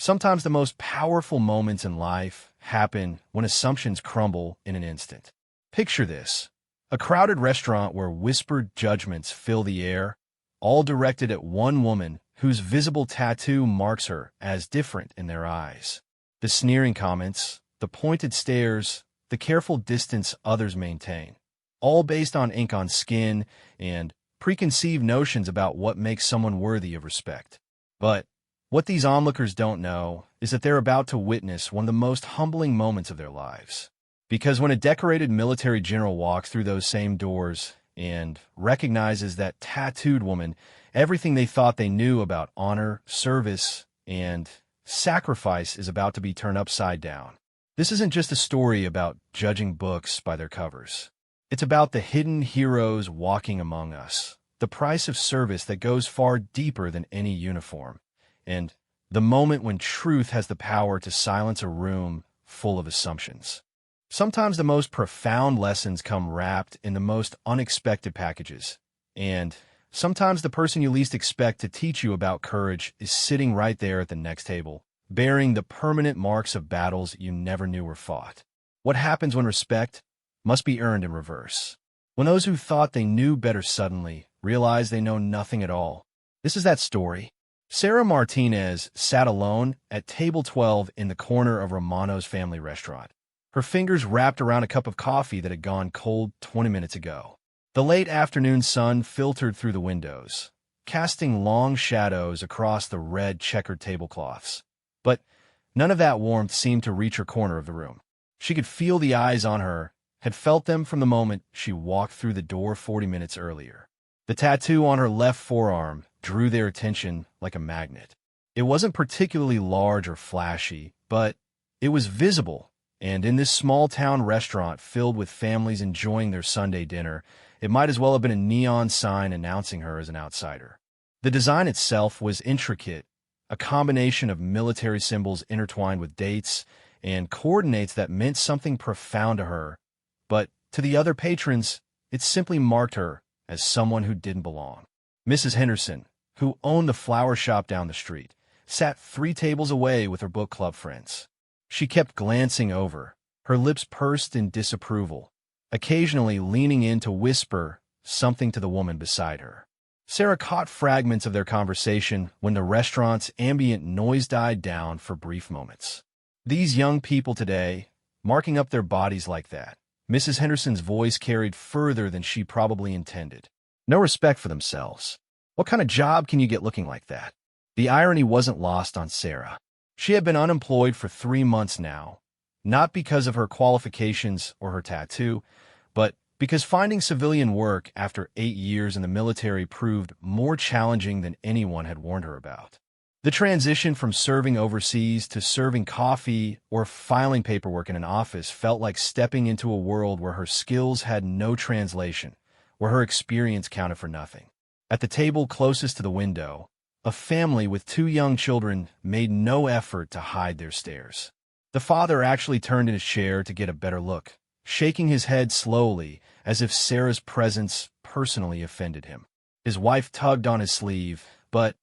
Sometimes the most powerful moments in life happen when assumptions crumble in an instant. Picture this: a crowded restaurant where whispered judgments fill the air, all directed at one woman whose visible tattoo marks her as different in their eyes. The sneering comments, the pointed stares, the careful distance others maintain, all based on ink on skin and preconceived notions about what makes someone worthy of respect. But what these onlookers don't know is that they're about to witness one of the most humbling moments of their lives. Because when a decorated military general walks through those same doors and recognizes that tattooed woman, everything they thought they knew about honor, service, and sacrifice is about to be turned upside down. This isn't just a story about judging books by their covers. It's about the hidden heroes walking among us, the price of service that goes far deeper than any uniform, and the moment when truth has the power to silence a room full of assumptions. Sometimes the most profound lessons come wrapped in the most unexpected packages, and sometimes the person you least expect to teach you about courage is sitting right there at the next table, bearing the permanent marks of battles you never knew were fought. What happens when respect must be earned in reverse? When those who thought they knew better suddenly realize they know nothing at all. This is that story. Sarah Martinez sat alone at table 12 in the corner of Romano's family restaurant, her fingers wrapped around a cup of coffee that had gone cold 20 minutes ago. The late afternoon sun filtered through the windows, casting long shadows across the red checkered tablecloths. But none of that warmth seemed to reach her corner of the room. She could feel the eyes on her, had felt them from the moment she walked through the door 40 minutes earlier. The tattoo on her left forearm drew their attention like a magnet. It wasn't particularly large or flashy, but it was visible, and in this small-town restaurant filled with families enjoying their Sunday dinner, it might as well have been a neon sign announcing her as an outsider. The design itself was intricate, a combination of military symbols intertwined with dates and coordinates that meant something profound to her, but to the other patrons, it simply marked her as someone who didn't belong. Mrs. Henderson, who owned the flower shop down the street, sat 3 tables away with her book club friends. She kept glancing over, her lips pursed in disapproval, occasionally leaning in to whisper something to the woman beside her. Sarah caught fragments of their conversation when the restaurant's ambient noise died down for brief moments. These young people today, marking up their bodies like that, Mrs. Henderson's voice carried further than she probably intended. No respect for themselves. What kind of job can you get looking like that? The irony wasn't lost on Sarah. She had been unemployed for 3 months now, not because of her qualifications or her tattoo, but because finding civilian work after 8 years in the military proved more challenging than anyone had warned her about. The transition from serving overseas to serving coffee or filing paperwork in an office felt like stepping into a world where her skills had no translation, where her experience counted for nothing. At the table closest to the window, a family with 2 young children made no effort to hide their stares. The father actually turned in his chair to get a better look, shaking his head slowly as if Sarah's presence personally offended him. His wife tugged on his sleeve, but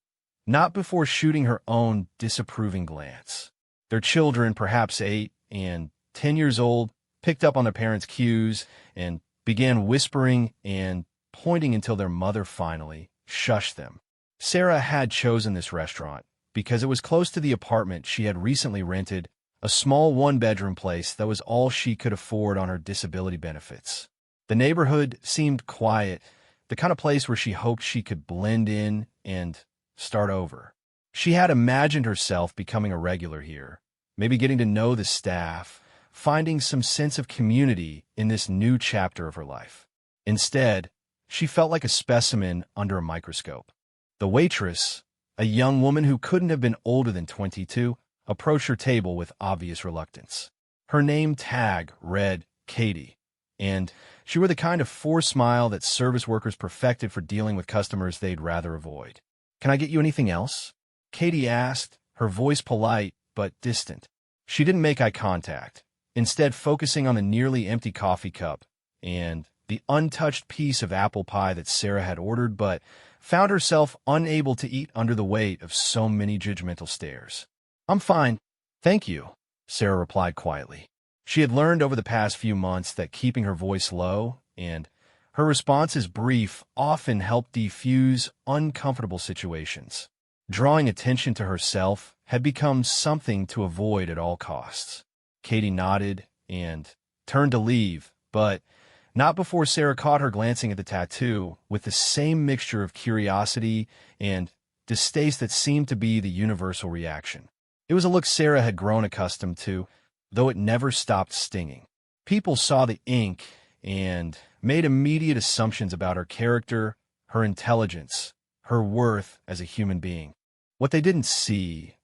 not before shooting her own disapproving glance. Their children, perhaps 8 and 10 years old, picked up on their parents' cues and began whispering and pointing until their mother finally shushed them. Sarah had chosen this restaurant because it was close to the apartment she had recently rented, a small 1-bedroom place that was all she could afford on her disability benefits. The neighborhood seemed quiet, the kind of place where she hoped she could blend in and start over. She had imagined herself becoming a regular here, maybe getting to know the staff, finding some sense of community in this new chapter of her life. Instead, she felt like a specimen under a microscope. The waitress, a young woman who couldn't have been older than 22, approached her table with obvious reluctance. Her name tag read Katie, and she wore the kind of forced smile that service workers perfected for dealing with customers they'd rather avoid. "Can I get you anything else?" Katie asked, her voice polite but distant. She didn't make eye contact, instead focusing on the nearly empty coffee cup and the untouched piece of apple pie that Sarah had ordered, but found herself unable to eat under the weight of so many judgmental stares. I'm fine, thank you, Sarah replied quietly. She had learned over the past few months that keeping her voice low and her responses brief often helped defuse uncomfortable situations. Drawing attention to herself had become something to avoid at all costs. Katie nodded and turned to leave, but not before Sarah caught her glancing at the tattoo with the same mixture of curiosity and distaste that seemed to be the universal reaction. It was a look Sarah had grown accustomed to, though it never stopped stinging. People saw the ink and made immediate assumptions about her character, her intelligence, her worth as a human being. What they couldn't see,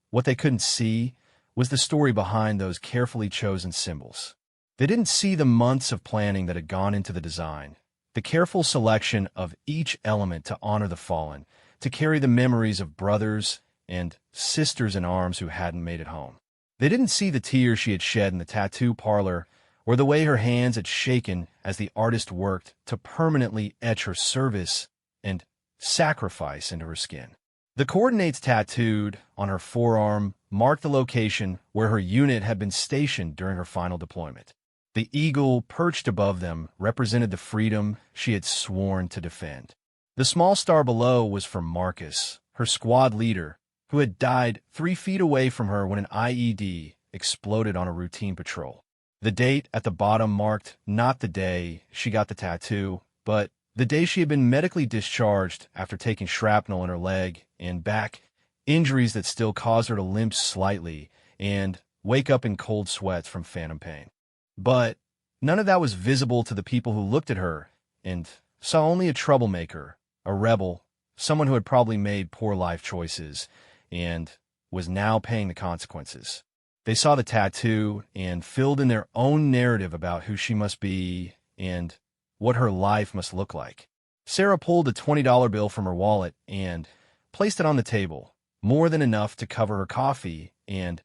was the story behind those carefully chosen symbols. They didn't see the months of planning that had gone into the design, the careful selection of each element to honor the fallen, to carry the memories of brothers and sisters in arms who hadn't made it home. They didn't see the tears she had shed in the tattoo parlor or the way her hands had shaken as the artist worked to permanently etch her service and sacrifice into her skin. The coordinates tattooed on her forearm marked the location where her unit had been stationed during her final deployment. The eagle perched above them represented the freedom she had sworn to defend. The small star below was for Marcus, her squad leader, who had died 3 feet away from her when an IED exploded on a routine patrol. The date at the bottom marked not the day she got the tattoo, but the day she had been medically discharged after taking shrapnel in her leg and back, injuries that still caused her to limp slightly and wake up in cold sweats from phantom pain. But none of that was visible to the people who looked at her and saw only a troublemaker, a rebel, someone who had probably made poor life choices and was now paying the consequences. They saw the tattoo and filled in their own narrative about who she must be and what her life must look like. Sarah pulled a $20 bill from her wallet and placed it on the table, more than enough to cover her coffee and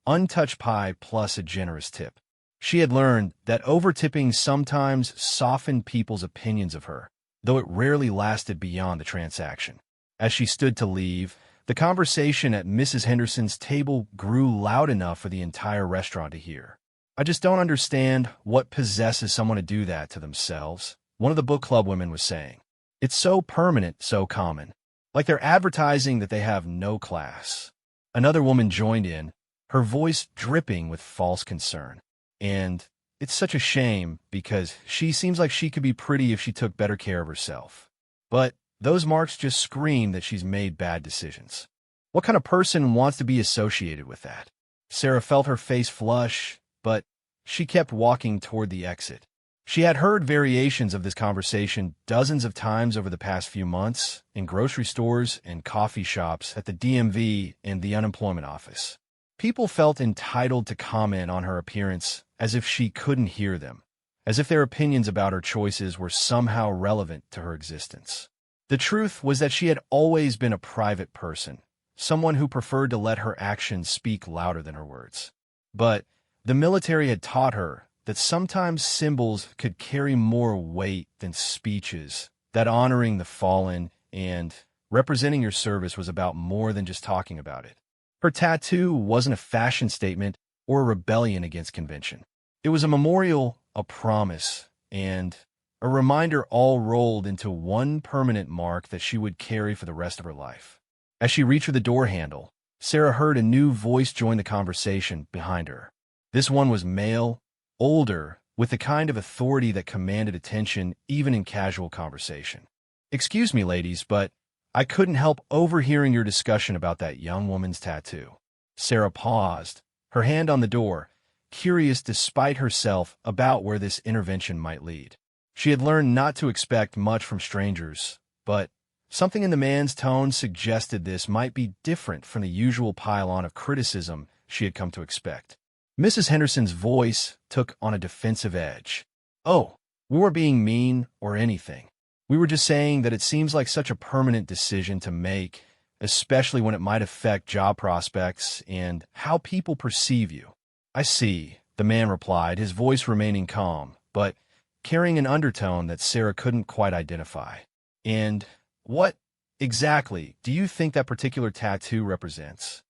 untouched pie plus a generous tip. She had learned that over-tipping sometimes softened people's opinions of her, though it rarely lasted beyond the transaction. As she stood to leave, the conversation at Mrs. Henderson's table grew loud enough for the entire restaurant to hear. "I just don't understand what possesses someone to do that to themselves," one of the book club women was saying. "It's so permanent, so common. Like they're advertising that they have no class." Another woman joined in, her voice dripping with false concern. "And it's such a shame because she seems like she could be pretty if she took better care of herself. But those marks just scream that she's made bad decisions. What kind of person wants to be associated with that?" Sarah felt her face flush, but she kept walking toward the exit. She had heard variations of this conversation dozens of times over the past few months in grocery stores and coffee shops, at the DMV and the unemployment office. People felt entitled to comment on her appearance as if she couldn't hear them, as if their opinions about her choices were somehow relevant to her existence. The truth was that she had always been a private person, someone who preferred to let her actions speak louder than her words. But the military had taught her that sometimes symbols could carry more weight than speeches, that honoring the fallen and representing your service was about more than just talking about it. Her tattoo wasn't a fashion statement or a rebellion against convention. It was a memorial, a promise, and a reminder all rolled into one permanent mark that she would carry for the rest of her life. As she reached for the door handle, Sarah heard a new voice join the conversation behind her. This one was male, older, with the kind of authority that commanded attention even in casual conversation. "Excuse me, ladies, but I couldn't help overhearing your discussion about that young woman's tattoo." Sarah paused, her hand on the door, curious despite herself about where this intervention might lead. She had learned not to expect much from strangers, but something in the man's tone suggested this might be different from the usual pile-on of criticism she had come to expect. Mrs. Henderson's voice took on a defensive edge. "Oh, we weren't being mean or anything. We were just saying that it seems like such a permanent decision to make, especially when it might affect job prospects and how people perceive you." "I see," the man replied, his voice remaining calm, but carrying an undertone that Sarah couldn't quite identify. "And what exactly do you think that particular tattoo represents?"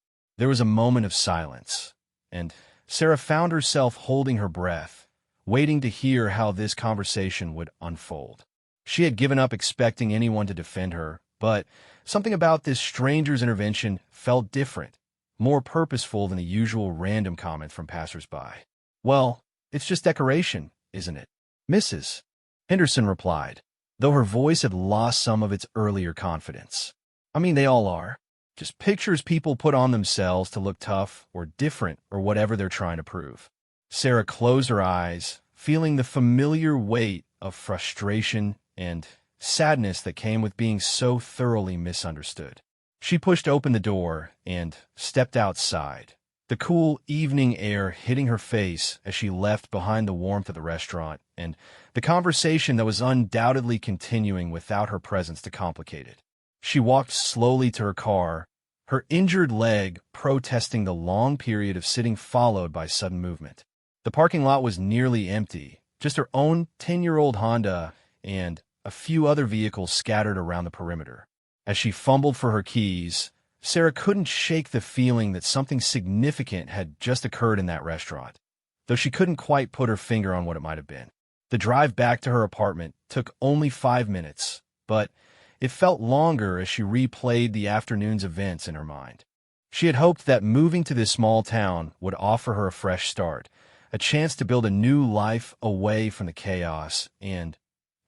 There was a moment of silence, and Sarah found herself holding her breath, waiting to hear how this conversation would unfold. She had given up expecting anyone to defend her, but something about this stranger's intervention felt different, more purposeful than the usual random comment from passersby. "Well, it's just decoration, isn't it, Mrs. Henderson replied, though her voice had lost some of its earlier confidence. "I mean, they all are. Just pictures people put on themselves to look tough or different or whatever they're trying to prove." Sarah closed her eyes, feeling the familiar weight of frustration and sadness that came with being so thoroughly misunderstood. She pushed open the door and stepped outside, the cool evening air hitting her face as she left behind the warmth of the restaurant and the conversation that was undoubtedly continuing without her presence to complicate it. She walked slowly to her car, her injured leg protesting the long period of sitting followed by sudden movement. The parking lot was nearly empty, just her own 10-year-old Honda and a few other vehicles scattered around the perimeter. As she fumbled for her keys, Sarah couldn't shake the feeling that something significant had just occurred in that restaurant, though she couldn't quite put her finger on what it might have been. The drive back to her apartment took only 5 minutes, but it felt longer as she replayed the afternoon's events in her mind. She had hoped that moving to this small town would offer her a fresh start, a chance to build a new life away from the chaos and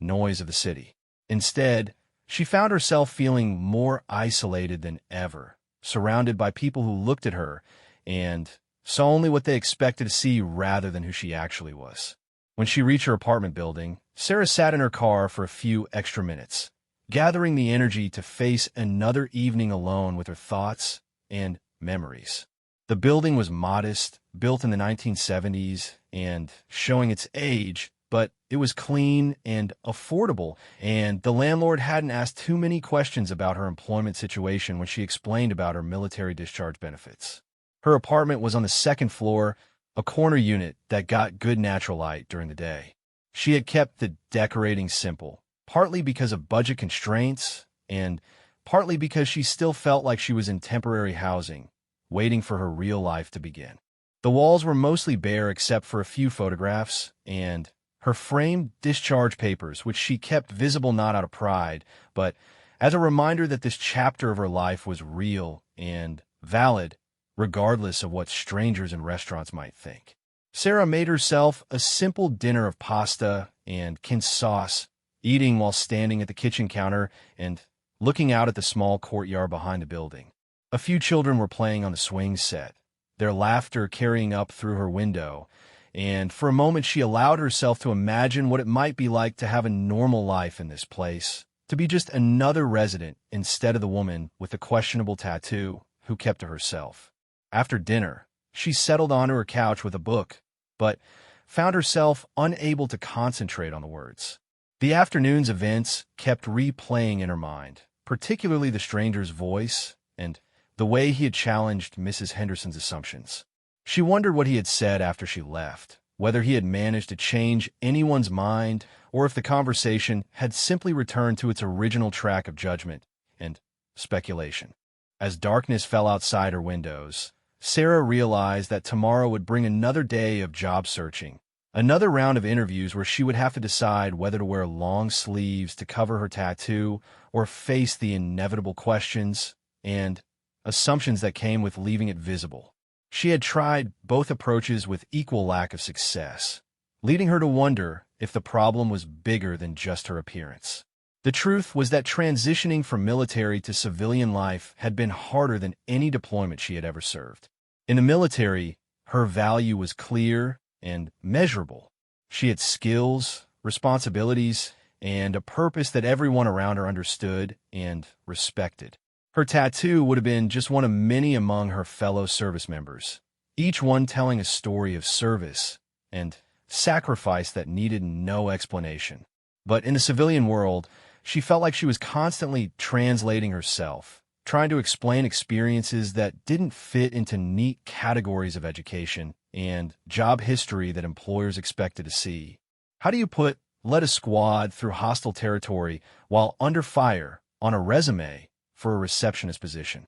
noise of the city. Instead, she found herself feeling more isolated than ever, surrounded by people who looked at her and saw only what they expected to see rather than who she actually was. When she reached her apartment building, Sarah sat in her car for a few extra minutes, gathering the energy to face another evening alone with her thoughts and memories. The building was modest, built in the 1970s, and showing its age, but it was clean and affordable, and the landlord hadn't asked too many questions about her employment situation when she explained about her military discharge benefits. Her apartment was on the second floor, a corner unit that got good natural light during the day. She had kept the decorating simple, partly because of budget constraints, and partly because she still felt like she was in temporary housing, waiting for her real life to begin. The walls were mostly bare except for a few photographs, and her framed discharge papers, which she kept visible not out of pride, but as a reminder that this chapter of her life was real and valid, regardless of what strangers in restaurants might think. Sarah made herself a simple dinner of pasta and quince sauce, eating while standing at the kitchen counter and looking out at the small courtyard behind the building. A few children were playing on the swing set, their laughter carrying up through her window, and for a moment she allowed herself to imagine what it might be like to have a normal life in this place, to be just another resident instead of the woman with the questionable tattoo who kept to herself. After dinner, she settled onto her couch with a book, but found herself unable to concentrate on the words. The afternoon's events kept replaying in her mind, particularly the stranger's voice and the way he had challenged Mrs. Henderson's assumptions. She wondered what he had said after she left, whether he had managed to change anyone's mind or if the conversation had simply returned to its original track of judgment and speculation. As darkness fell outside her windows, Sarah realized that tomorrow would bring another day of job searching, another round of interviews where she would have to decide whether to wear long sleeves to cover her tattoo or face the inevitable questions and assumptions that came with leaving it visible. She had tried both approaches with equal lack of success, leading her to wonder if the problem was bigger than just her appearance. The truth was that transitioning from military to civilian life had been harder than any deployment she had ever served. In the military, her value was clear and measurable. She had skills, responsibilities, and a purpose that everyone around her understood and respected. Her tattoo would have been just one of many among her fellow service members, each one telling a story of service and sacrifice that needed no explanation. But in the civilian world, she felt like she was constantly translating herself, trying to explain experiences that didn't fit into neat categories of education and job history that employers expected to see. How do you put "led a squad through hostile territory while under fire" on a resume for a receptionist position?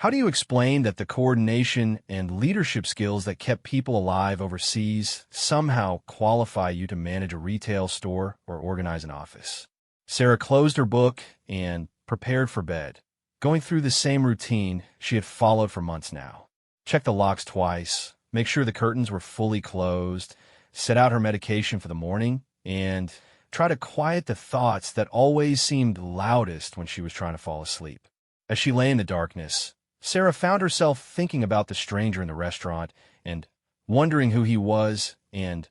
How do you explain that the coordination and leadership skills that kept people alive overseas somehow qualify you to manage a retail store or organize an office? Sarah closed her book and prepared for bed, going through the same routine she had followed for months now. Check the locks twice, make sure the curtains were fully closed, set out her medication for the morning, and try to quiet the thoughts that always seemed loudest when she was trying to fall asleep. As she lay in the darkness, Sarah found herself thinking about the stranger in the restaurant and wondering who he was and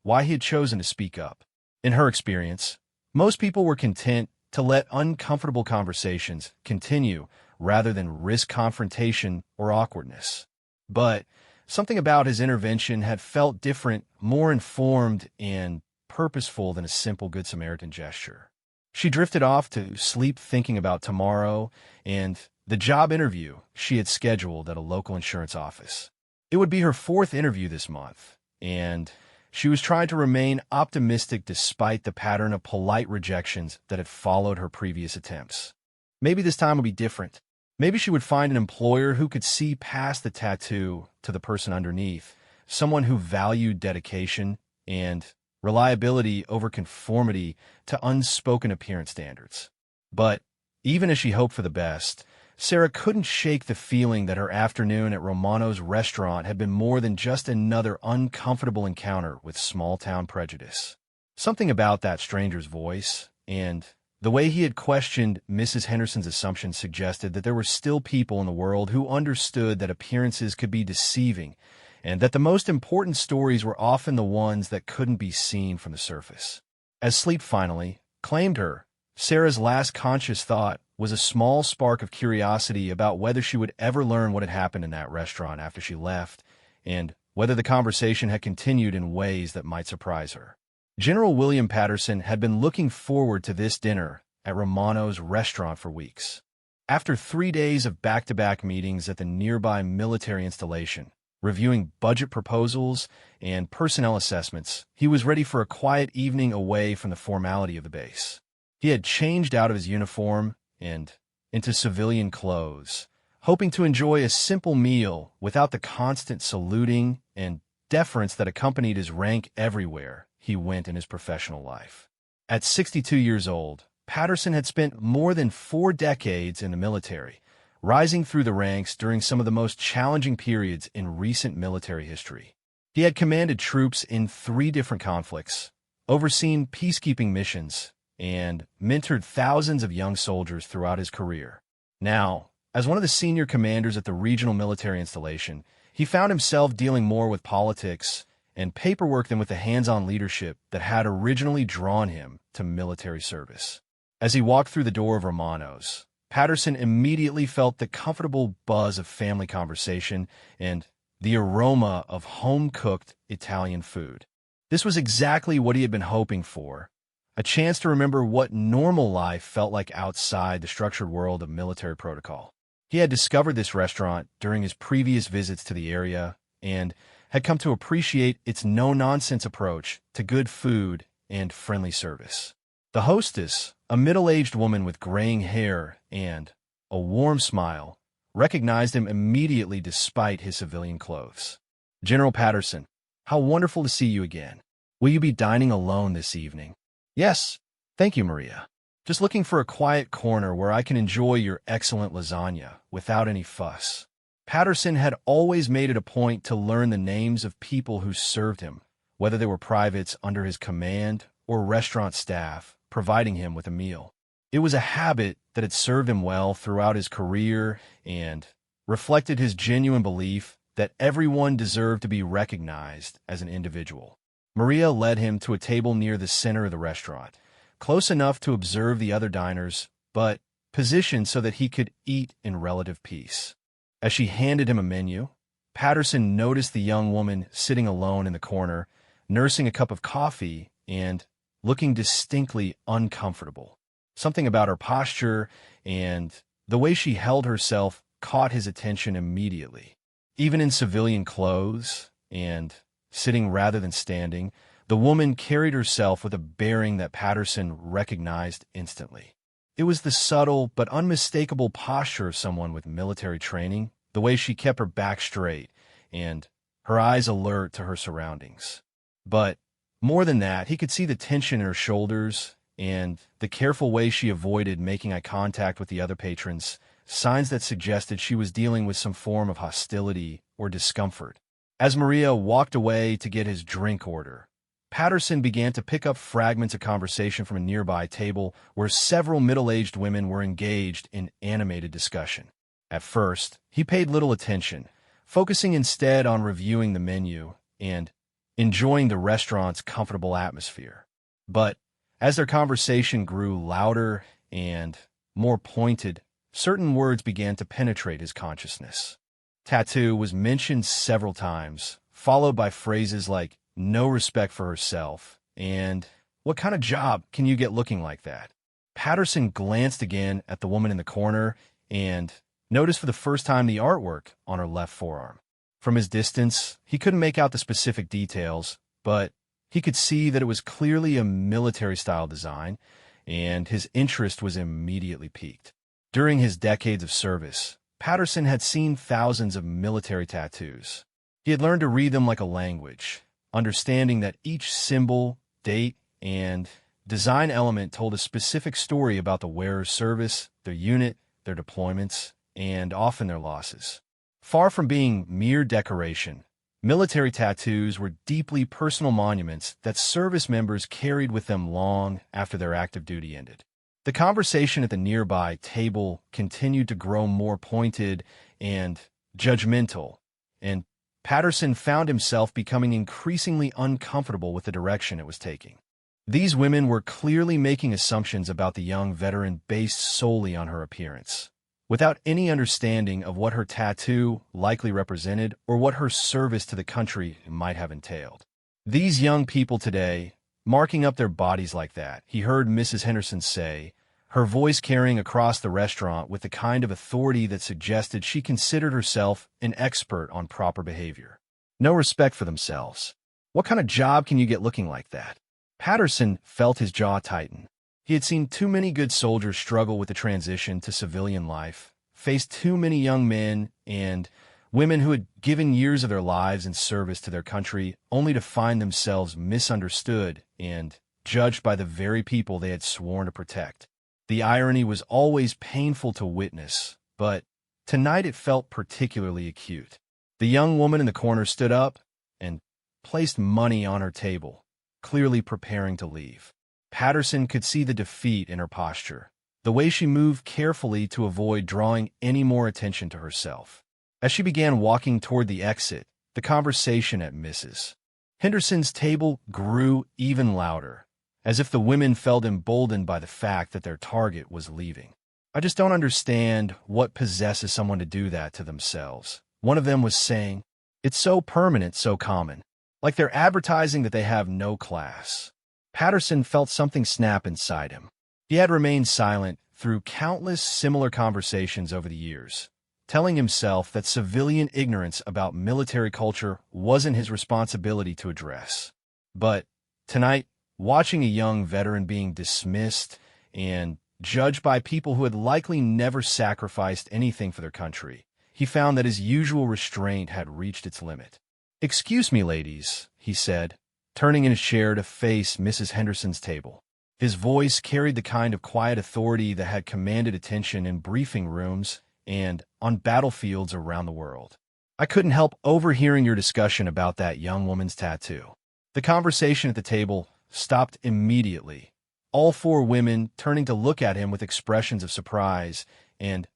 why he had chosen to speak up. In her experience, most people were content to let uncomfortable conversations continue rather than risk confrontation or awkwardness. But something about his intervention had felt different, more informed, and purposeful than a simple Good Samaritan gesture. She drifted off to sleep thinking about tomorrow and the job interview she had scheduled at a local insurance office. It would be her fourth interview this month, and she was trying to remain optimistic despite the pattern of polite rejections that had followed her previous attempts. Maybe this time would be different. Maybe she would find an employer who could see past the tattoo to the person underneath, someone who valued dedication and reliability over conformity to unspoken appearance standards. But even as she hoped for the best, Sarah couldn't shake the feeling that her afternoon at Romano's restaurant had been more than just another uncomfortable encounter with small-town prejudice. Something about that stranger's voice and the way he had questioned Mrs. Henderson's assumptions suggested that there were still people in the world who understood that appearances could be deceiving and that the most important stories were often the ones that couldn't be seen from the surface. As sleep finally claimed her, Sarah's last conscious thought was a small spark of curiosity about whether she would ever learn what had happened in that restaurant after she left, and whether the conversation had continued in ways that might surprise her. General William Patterson had been looking forward to this dinner at Romano's restaurant for weeks. After 3 days of back-to-back meetings at the nearby military installation, reviewing budget proposals and personnel assessments, he was ready for a quiet evening away from the formality of the base. He had changed out of his uniform and into civilian clothes, hoping to enjoy a simple meal without the constant saluting and deference that accompanied his rank everywhere he went in his professional life. At 62 years old, Patterson had spent more than 4 decades in the military, rising through the ranks during some of the most challenging periods in recent military history. He had commanded troops in 3 different conflicts, overseen peacekeeping missions, and mentored thousands of young soldiers throughout his career. Now, as one of the senior commanders at the regional military installation, he found himself dealing more with politics and paperwork than with the hands-on leadership that had originally drawn him to military service. As he walked through the door of Romano's, Patterson immediately felt the comfortable buzz of family conversation and the aroma of home-cooked Italian food. This was exactly what he had been hoping for, a chance to remember what normal life felt like outside the structured world of military protocol. He had discovered this restaurant during his previous visits to the area and had come to appreciate its no-nonsense approach to good food and friendly service. The hostess, a middle-aged woman with graying hair and a warm smile, recognized him immediately despite his civilian clothes. "General Patterson, how wonderful to see you again. Will you be dining alone this evening?" "Yes, thank you, Maria. Just looking for a quiet corner where I can enjoy your excellent lasagna without any fuss." Patterson had always made it a point to learn the names of people who served him, whether they were privates under his command or restaurant staff providing him with a meal. It was a habit that had served him well throughout his career and reflected his genuine belief that everyone deserved to be recognized as an individual. Maria led him to a table near the center of the restaurant, close enough to observe the other diners, but positioned so that he could eat in relative peace. As she handed him a menu, Patterson noticed the young woman sitting alone in the corner, nursing a cup of coffee and looking distinctly uncomfortable. Something about her posture and the way she held herself caught his attention immediately. Even in civilian clothes and sitting rather than standing, the woman carried herself with a bearing that Patterson recognized instantly. It was the subtle but unmistakable posture of someone with military training, the way she kept her back straight, and her eyes alert to her surroundings. But more than that, he could see the tension in her shoulders and the careful way she avoided making eye contact with the other patrons, signs that suggested she was dealing with some form of hostility or discomfort. As Maria walked away to get his drink order, Patterson began to pick up fragments of conversation from a nearby table where several middle-aged women were engaged in animated discussion. At first, he paid little attention, focusing instead on reviewing the menu and enjoying the restaurant's comfortable atmosphere. But as their conversation grew louder and more pointed, certain words began to penetrate his consciousness. Tattoo was mentioned several times, followed by phrases like no respect for herself and what kind of job can you get looking like that? Patterson glanced again at the woman in the corner and noticed for the first time the artwork on her left forearm. From his distance, he couldn't make out the specific details, but he could see that it was clearly a military-style design, and his interest was immediately piqued. During his decades of service, Patterson had seen thousands of military tattoos. He had learned to read them like a language, understanding that each symbol, date, and design element told a specific story about the wearer's service, their unit, their deployments, and often their losses. Far from being mere decoration, military tattoos were deeply personal monuments that service members carried with them long after their active duty ended. The conversation at the nearby table continued to grow more pointed and judgmental, and Patterson found himself becoming increasingly uncomfortable with the direction it was taking. These women were clearly making assumptions about the young veteran based solely on her appearance, without any understanding of what her tattoo likely represented or what her service to the country might have entailed. These young people today, marking up their bodies like that, he heard Mrs. Henderson say, her voice carrying across the restaurant with the kind of authority that suggested she considered herself an expert on proper behavior. No respect for themselves. What kind of job can you get looking like that? Patterson felt his jaw tighten. He had seen too many good soldiers struggle with the transition to civilian life, faced too many young men and women who had given years of their lives in service to their country only to find themselves misunderstood and judged by the very people they had sworn to protect. The irony was always painful to witness, but tonight it felt particularly acute. The young woman in the corner stood up and placed money on her table, clearly preparing to leave. Patterson could see the defeat in her posture, the way she moved carefully to avoid drawing any more attention to herself. As she began walking toward the exit, the conversation at Mrs. Henderson's table grew even louder, as if the women felt emboldened by the fact that their target was leaving. I just don't understand what possesses someone to do that to themselves. One of them was saying, it's so permanent, so common, like they're advertising that they have no class. Patterson felt something snap inside him. He had remained silent through countless similar conversations over the years, telling himself that civilian ignorance about military culture wasn't his responsibility to address. But tonight, watching a young veteran being dismissed and judged by people who had likely never sacrificed anything for their country, he found that his usual restraint had reached its limit. "Excuse me, ladies," he said, turning in his chair to face Mrs. Henderson's table. His voice carried the kind of quiet authority that had commanded attention in briefing rooms and on battlefields around the world. "I couldn't help overhearing your discussion about that young woman's tattoo." The conversation at the table stopped immediately, all four women turning to look at him with expressions of surprise and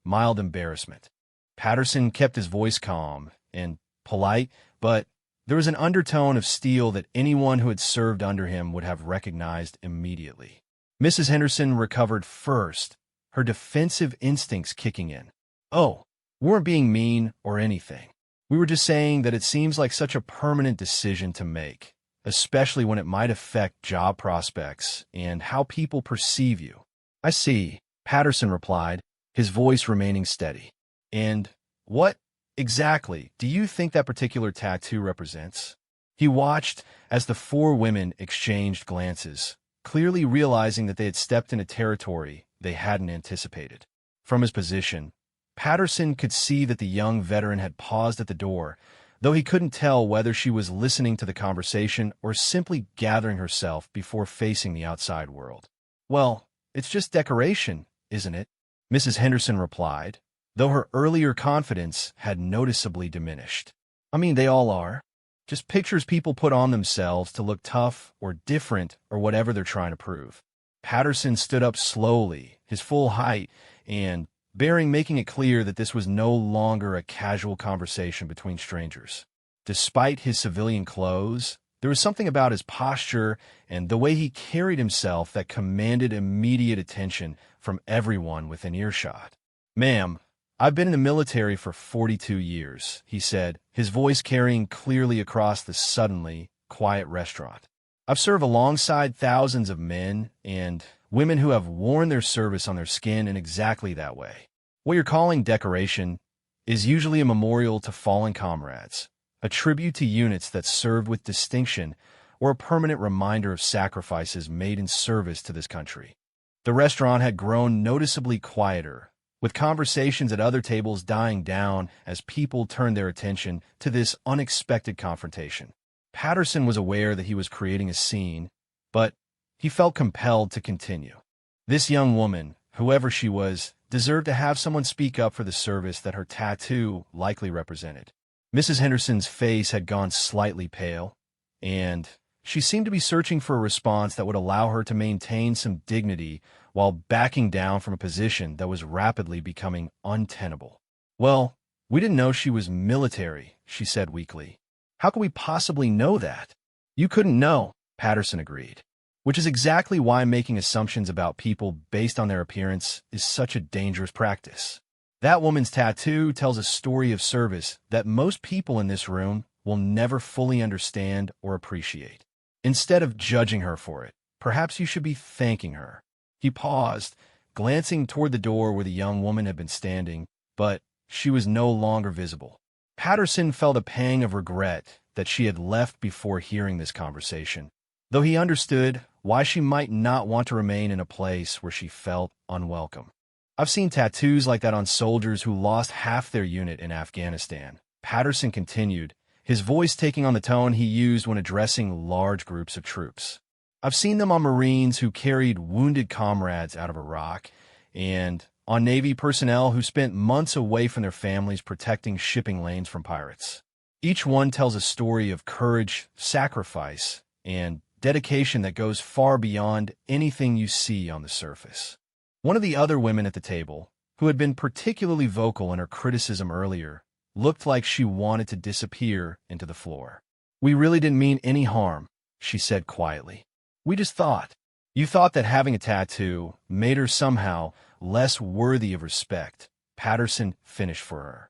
mild embarrassment. Patterson kept his voice calm and polite, but there was an undertone of steel that anyone who had served under him would have recognized immediately. Mrs. Henderson recovered first, her defensive instincts kicking in. "Oh, we weren't being mean or anything. We were just saying that it seems like such a permanent decision to make, especially when it might affect job prospects and how people perceive you." "I see," Patterson replied, his voice remaining steady. "And what exactly do you think that particular tattoo represents?" He watched as the four women exchanged glances, clearly realizing that they had stepped into territory they hadn't anticipated. From his position, Patterson could see that the young veteran had paused at the door, though he couldn't tell whether she was listening to the conversation or simply gathering herself before facing the outside world. "Well, it's just decoration, isn't it?" Mrs. Henderson replied, though her earlier confidence had noticeably diminished. "I mean, they all are. Just pictures people put on themselves to look tough or different or whatever they're trying to prove." Patterson stood up slowly, his full height, and bearing making it clear that this was no longer a casual conversation between strangers. Despite his civilian clothes, there was something about his posture and the way he carried himself that commanded immediate attention from everyone within earshot. "Ma'am, I've been in the military for 42 years, he said, his voice carrying clearly across the suddenly quiet restaurant. "I've served alongside thousands of men and women who have worn their service on their skin in exactly that way. What you're calling decoration is usually a memorial to fallen comrades, a tribute to units that served with distinction, or a permanent reminder of sacrifices made in service to this country." The restaurant had grown noticeably quieter, with conversations at other tables dying down as people turned their attention to this unexpected confrontation. Patterson was aware that he was creating a scene, but he felt compelled to continue. This young woman, whoever she was, deserved to have someone speak up for the service that her tattoo likely represented. Mrs. Henderson's face had gone slightly pale, and she seemed to be searching for a response that would allow her to maintain some dignity while backing down from a position that was rapidly becoming untenable. "Well, we didn't know she was military," she said weakly. "How could we possibly know that?" "You couldn't know," Patterson agreed, "which is exactly why making assumptions about people based on their appearance is such a dangerous practice. That woman's tattoo tells a story of service that most people in this room will never fully understand or appreciate. Instead of judging her for it, perhaps you should be thanking her." He paused, glancing toward the door where the young woman had been standing, but she was no longer visible. Patterson felt a pang of regret that she had left before hearing this conversation, though he understood why she might not want to remain in a place where she felt unwelcome. "I've seen tattoos like that on soldiers who lost half their unit in Afghanistan," Patterson continued, his voice taking on the tone he used when addressing large groups of troops. "I've seen them on Marines who carried wounded comrades out of Iraq, and on Navy personnel who spent months away from their families protecting shipping lanes from pirates. Each one tells a story of courage, sacrifice, and dedication that goes far beyond anything you see on the surface." One of the other women at the table, who had been particularly vocal in her criticism earlier, looked like she wanted to disappear into the floor. "We really didn't mean any harm," she said quietly. "We just thought." "You thought that having a tattoo made her somehow less worthy of respect," Patterson finished for her.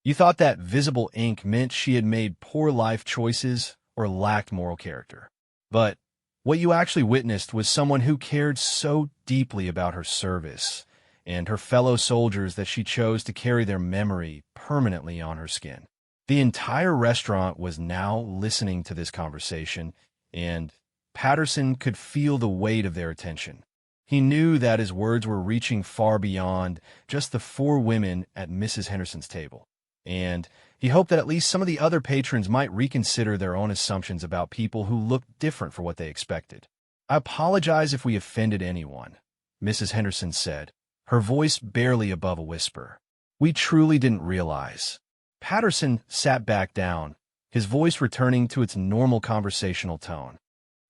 "You thought that visible ink meant she had made poor life choices or lacked moral character. But what you actually witnessed was someone who cared so deeply about her service and her fellow soldiers that she chose to carry their memory permanently on her skin." The entire restaurant was now listening to this conversation, and Patterson could feel the weight of their attention. He knew that his words were reaching far beyond just the four women at Mrs. Henderson's table, and he hoped that at least some of the other patrons might reconsider their own assumptions about people who looked different from what they expected. "I apologize if we offended anyone," Mrs. Henderson said, her voice barely above a whisper. "We truly didn't realize." Patterson sat back down, his voice returning to its normal conversational tone.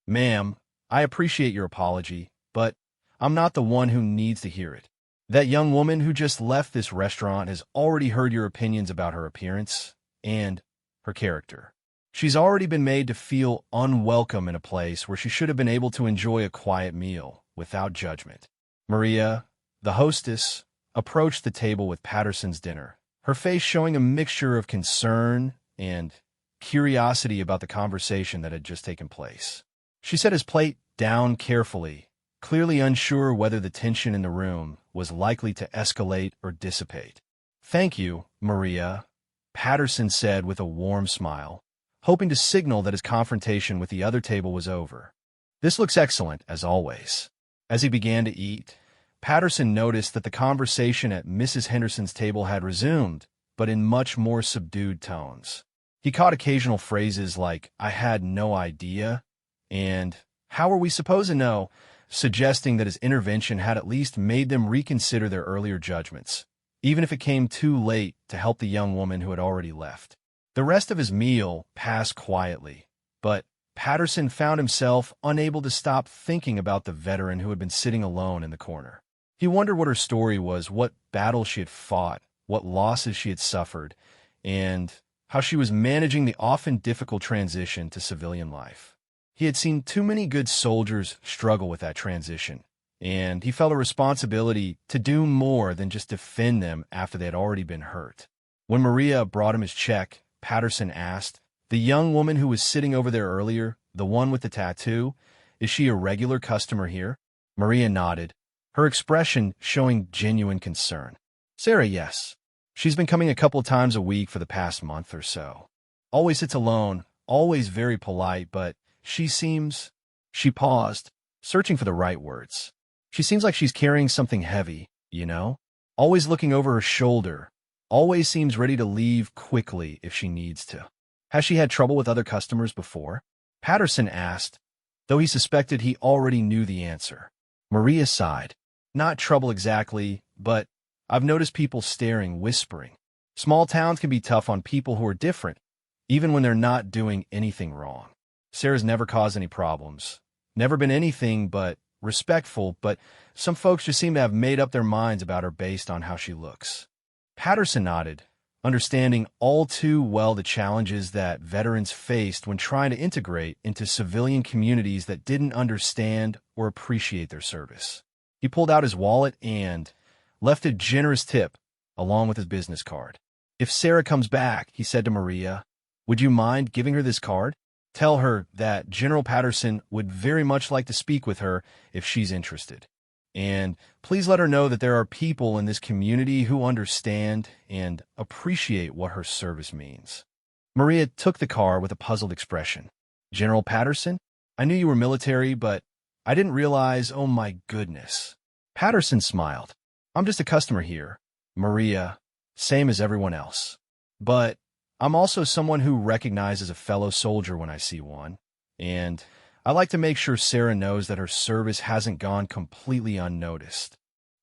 "Ma'am, I appreciate your apology, but I'm not the one who needs to hear it. That young woman who just left this restaurant has already heard your opinions about her appearance and her character. She's already been made to feel unwelcome in a place where she should have been able to enjoy a quiet meal without judgment." Maria, the hostess, approached the table with Patterson's dinner, her face showing a mixture of concern and curiosity about the conversation that had just taken place. She set his plate down carefully, clearly unsure whether the tension in the room was likely to escalate or dissipate. "Thank you, Maria," Patterson said with a warm smile, hoping to signal that his confrontation with the other table was over. "This looks excellent, as always." As he began to eat, Patterson noticed that the conversation at Mrs. Henderson's table had resumed, but in much more subdued tones. He caught occasional phrases like, "I had no idea," and "How were we supposed to know?" suggesting that his intervention had at least made them reconsider their earlier judgments, even if it came too late to help the young woman who had already left. The rest of his meal passed quietly, but Patterson found himself unable to stop thinking about the veteran who had been sitting alone in the corner. He wondered what her story was, what battles she had fought, what losses she had suffered, and how she was managing the often difficult transition to civilian life. He had seen too many good soldiers struggle with that transition, and he felt a responsibility to do more than just defend them after they had already been hurt. When Maria brought him his check, Patterson asked, "The young woman who was sitting over there earlier, the one with the tattoo, is she a regular customer here?" Maria nodded, her expression showing genuine concern. "Sarah, yes. She's been coming a couple of times a week for the past month or so. Always sits alone, always very polite, but she seems—" She paused, searching for the right words. "She seems like she's carrying something heavy, you know? Always looking over her shoulder. Always seems ready to leave quickly if she needs to. Has she had trouble with other customers before?" Patterson asked, though he suspected he already knew the answer. Maria sighed. "Not trouble exactly, but I've noticed people staring, whispering. Small towns can be tough on people who are different, even when they're not doing anything wrong. Sarah's never caused any problems. Never been anything but respectful, but some folks just seem to have made up their minds about her based on how she looks." Patterson nodded, understanding all too well the challenges that veterans faced when trying to integrate into civilian communities that didn't understand or appreciate their service. He pulled out his wallet and left a generous tip along with his business card. "If Sarah comes back," he said to Maria, "would you mind giving her this card? Tell her that General Patterson would very much like to speak with her if she's interested. And please let her know that there are people in this community who understand and appreciate what her service means." Maria took the card with a puzzled expression. "General Patterson? I knew you were military, but I didn't realize, oh my goodness." Patterson smiled. "I'm just a customer here, Maria, same as everyone else. But I'm also someone who recognizes a fellow soldier when I see one, and I like to make sure Sarah knows that her service hasn't gone completely unnoticed."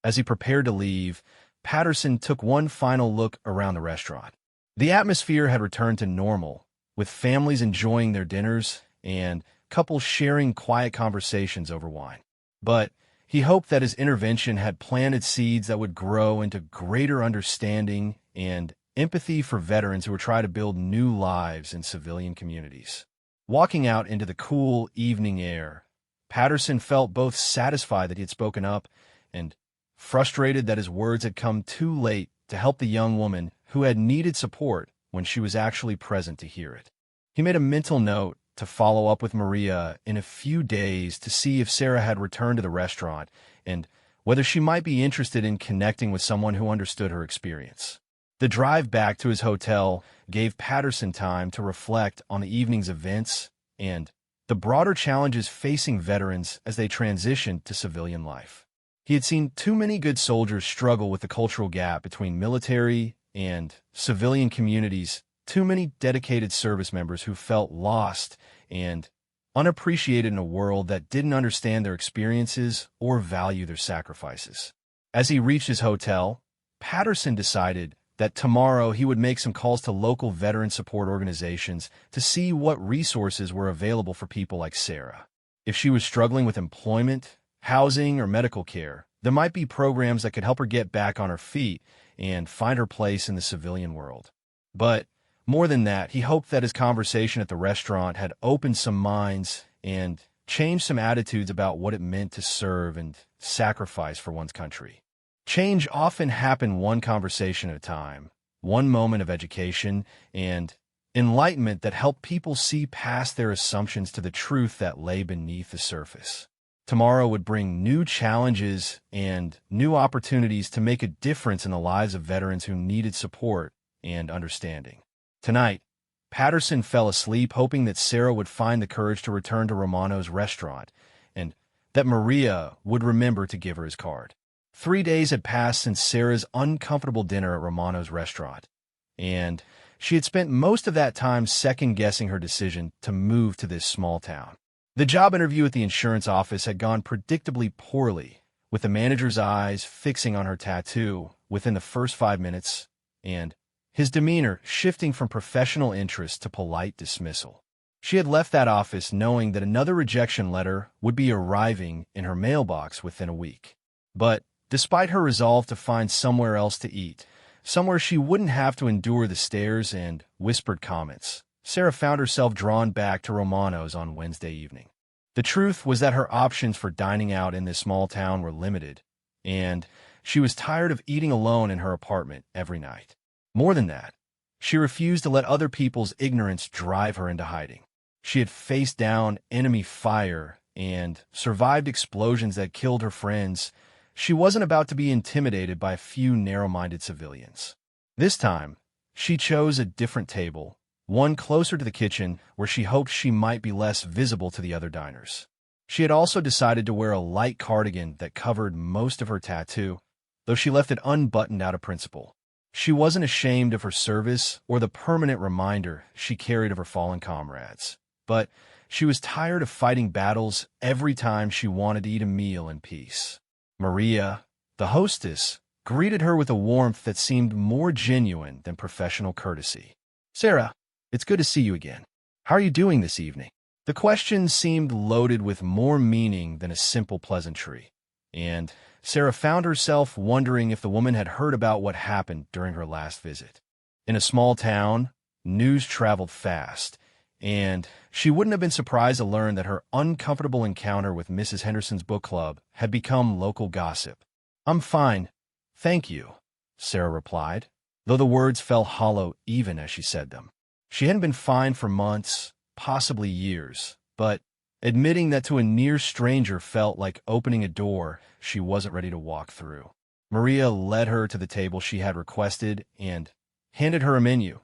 As he prepared to leave, Patterson took one final look around the restaurant. The atmosphere had returned to normal, with families enjoying their dinners and couples sharing quiet conversations over wine. But he hoped that his intervention had planted seeds that would grow into greater understanding and empathy for veterans who were trying to build new lives in civilian communities. Walking out into the cool evening air, Patterson felt both satisfied that he had spoken up and frustrated that his words had come too late to help the young woman who had needed support when she was actually present to hear it. He made a mental note to follow up with Maria in a few days to see if Sarah had returned to the restaurant and whether she might be interested in connecting with someone who understood her experience. The drive back to his hotel gave Patterson time to reflect on the evening's events and the broader challenges facing veterans as they transitioned to civilian life. He had seen too many good soldiers struggle with the cultural gap between military and civilian communities, too many dedicated service members who felt lost and unappreciated in a world that didn't understand their experiences or value their sacrifices. As he reached his hotel, Patterson decided that tomorrow he would make some calls to local veteran support organizations to see what resources were available for people like Sarah. If she was struggling with employment, housing, or medical care, there might be programs that could help her get back on her feet and find her place in the civilian world. But more than that, he hoped that his conversation at the restaurant had opened some minds and changed some attitudes about what it meant to serve and sacrifice for one's country. Change often happened one conversation at a time, one moment of education and enlightenment that helped people see past their assumptions to the truth that lay beneath the surface. Tomorrow would bring new challenges and new opportunities to make a difference in the lives of veterans who needed support and understanding. Tonight, Patterson fell asleep hoping that Sarah would find the courage to return to Romano's restaurant and that Maria would remember to give her his card. 3 days had passed since Sarah's uncomfortable dinner at Romano's restaurant, and she had spent most of that time second-guessing her decision to move to this small town. The job interview at the insurance office had gone predictably poorly, with the manager's eyes fixing on her tattoo within the first 5 minutes, and his demeanor shifting from professional interest to polite dismissal. She had left that office knowing that another rejection letter would be arriving in her mailbox within a week. But despite her resolve to find somewhere else to eat, somewhere she wouldn't have to endure the stares and whispered comments, Sarah found herself drawn back to Romano's on Wednesday evening. The truth was that her options for dining out in this small town were limited, and she was tired of eating alone in her apartment every night. More than that, she refused to let other people's ignorance drive her into hiding. She had faced down enemy fire and survived explosions that killed her friends. She wasn't about to be intimidated by a few narrow-minded civilians. This time, she chose a different table, one closer to the kitchen where she hoped she might be less visible to the other diners. She had also decided to wear a light cardigan that covered most of her tattoo, though she left it unbuttoned out of principle. She wasn't ashamed of her service or the permanent reminder she carried of her fallen comrades, but she was tired of fighting battles every time she wanted to eat a meal in peace. Maria, the hostess, greeted her with a warmth that seemed more genuine than professional courtesy. "Sarah, it's good to see you again. How are you doing this evening?" The question seemed loaded with more meaning than a simple pleasantry, and Sarah found herself wondering if the woman had heard about what happened during her last visit. In a small town, news traveled fast, and she wouldn't have been surprised to learn that her uncomfortable encounter with Mrs. Henderson's book club had become local gossip. "I'm fine, thank you," Sarah replied, though the words fell hollow even as she said them. She hadn't been fine for months, possibly years, but admitting that to a near stranger felt like opening a door she wasn't ready to walk through. Maria led her to the table she had requested and handed her a menu,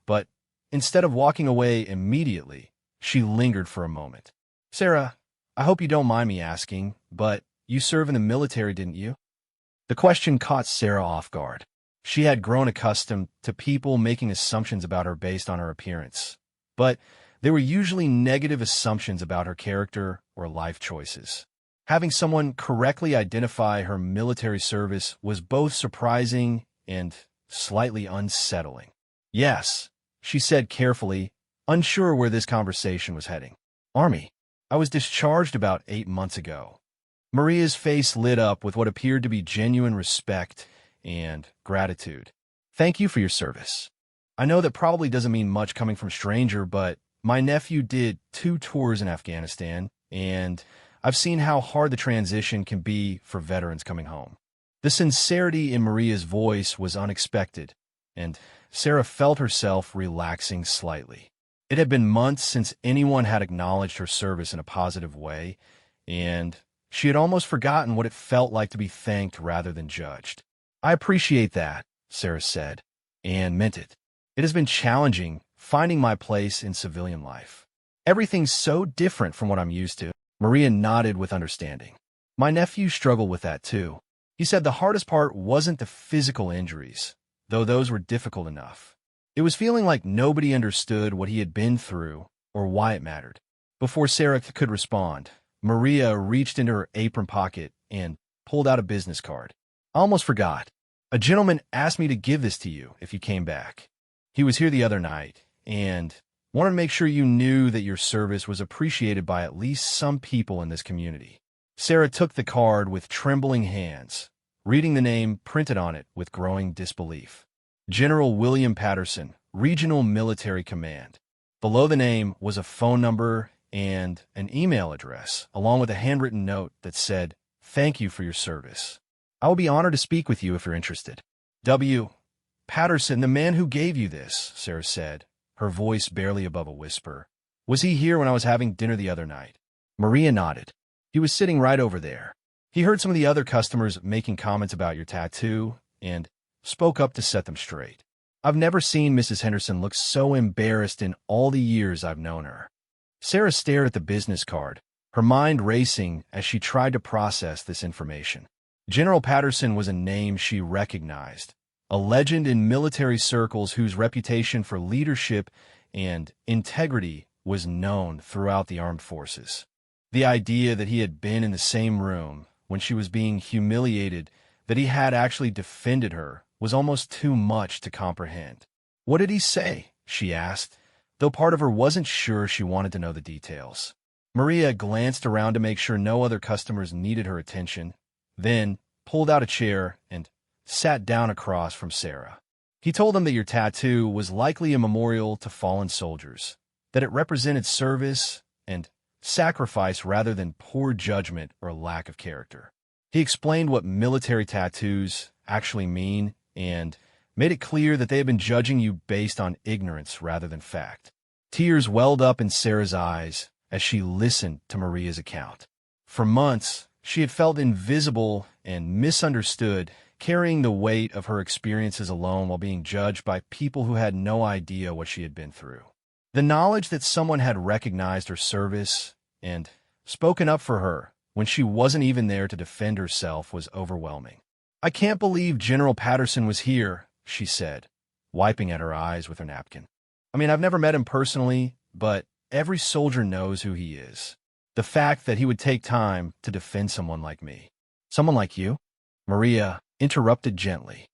but instead of walking away immediately, she lingered for a moment. "Sarah, I hope you don't mind me asking, but you serve in the military, didn't you?" The question caught Sarah off guard. She had grown accustomed to people making assumptions about her based on her appearance, but they were usually negative assumptions about her character or life choices. Having someone correctly identify her military service was both surprising and slightly unsettling. "Yes," she said carefully, unsure where this conversation was heading. "Army. I was discharged about 8 months ago." Maria's face lit up with what appeared to be genuine respect and gratitude. "Thank you for your service. I know that probably doesn't mean much coming from a stranger, but my nephew did 2 tours in Afghanistan, and I've seen how hard the transition can be for veterans coming home." The sincerity in Maria's voice was unexpected, and Sarah felt herself relaxing slightly. It had been months since anyone had acknowledged her service in a positive way, and she had almost forgotten what it felt like to be thanked rather than judged. "I appreciate that," Sarah said, and meant it. "It has been challenging finding my place in civilian life. Everything's so different from what I'm used to." Maria nodded with understanding. "My nephew struggled with that too. He said the hardest part wasn't the physical injuries, though those were difficult enough. It was feeling like nobody understood what he had been through or why it mattered." Before Sarah could respond, Maria reached into her apron pocket and pulled out a business card. "I almost forgot. A gentleman asked me to give this to you if you came back. He was here the other night, and wanted to make sure you knew that your service was appreciated by at least some people in this community." Sarah took the card with trembling hands, reading the name printed on it with growing disbelief. General William Patterson, Regional Military Command. Below the name was a phone number and an email address, along with a handwritten note that said, "Thank you for your service. I will be honored to speak with you if you're interested." "W. Patterson, the man who gave you this," Sarah said, her voice barely above a whisper. "Was he here when I was having dinner the other night?" Maria nodded. "He was sitting right over there. He heard some of the other customers making comments about your tattoo and spoke up to set them straight. I've never seen Mrs. Henderson look so embarrassed in all the years I've known her." Sarah stared at the business card, her mind racing as she tried to process this information. General Patterson was a name she recognized, a legend in military circles whose reputation for leadership and integrity was known throughout the armed forces. The idea that he had been in the same room when she was being humiliated, that he had actually defended her, was almost too much to comprehend. "What did he say?" she asked, though part of her wasn't sure she wanted to know the details. Maria glanced around to make sure no other customers needed her attention, then pulled out a chair and sat down across from Sarah. "He told them that your tattoo was likely a memorial to fallen soldiers, that it represented service and sacrifice rather than poor judgment or a lack of character. He explained what military tattoos actually mean and made it clear that they had been judging you based on ignorance rather than fact." Tears welled up in Sarah's eyes as she listened to Maria's account. For months, she had felt invisible and misunderstood, carrying the weight of her experiences alone while being judged by people who had no idea what she had been through. The knowledge that someone had recognized her service and spoken up for her when she wasn't even there to defend herself was overwhelming. "I can't believe General Patterson was here," she said, wiping at her eyes with her napkin. "I mean, I've never met him personally, but every soldier knows who he is. The fact that he would take time to defend someone like me." "Someone like you?" Maria interrupted gently.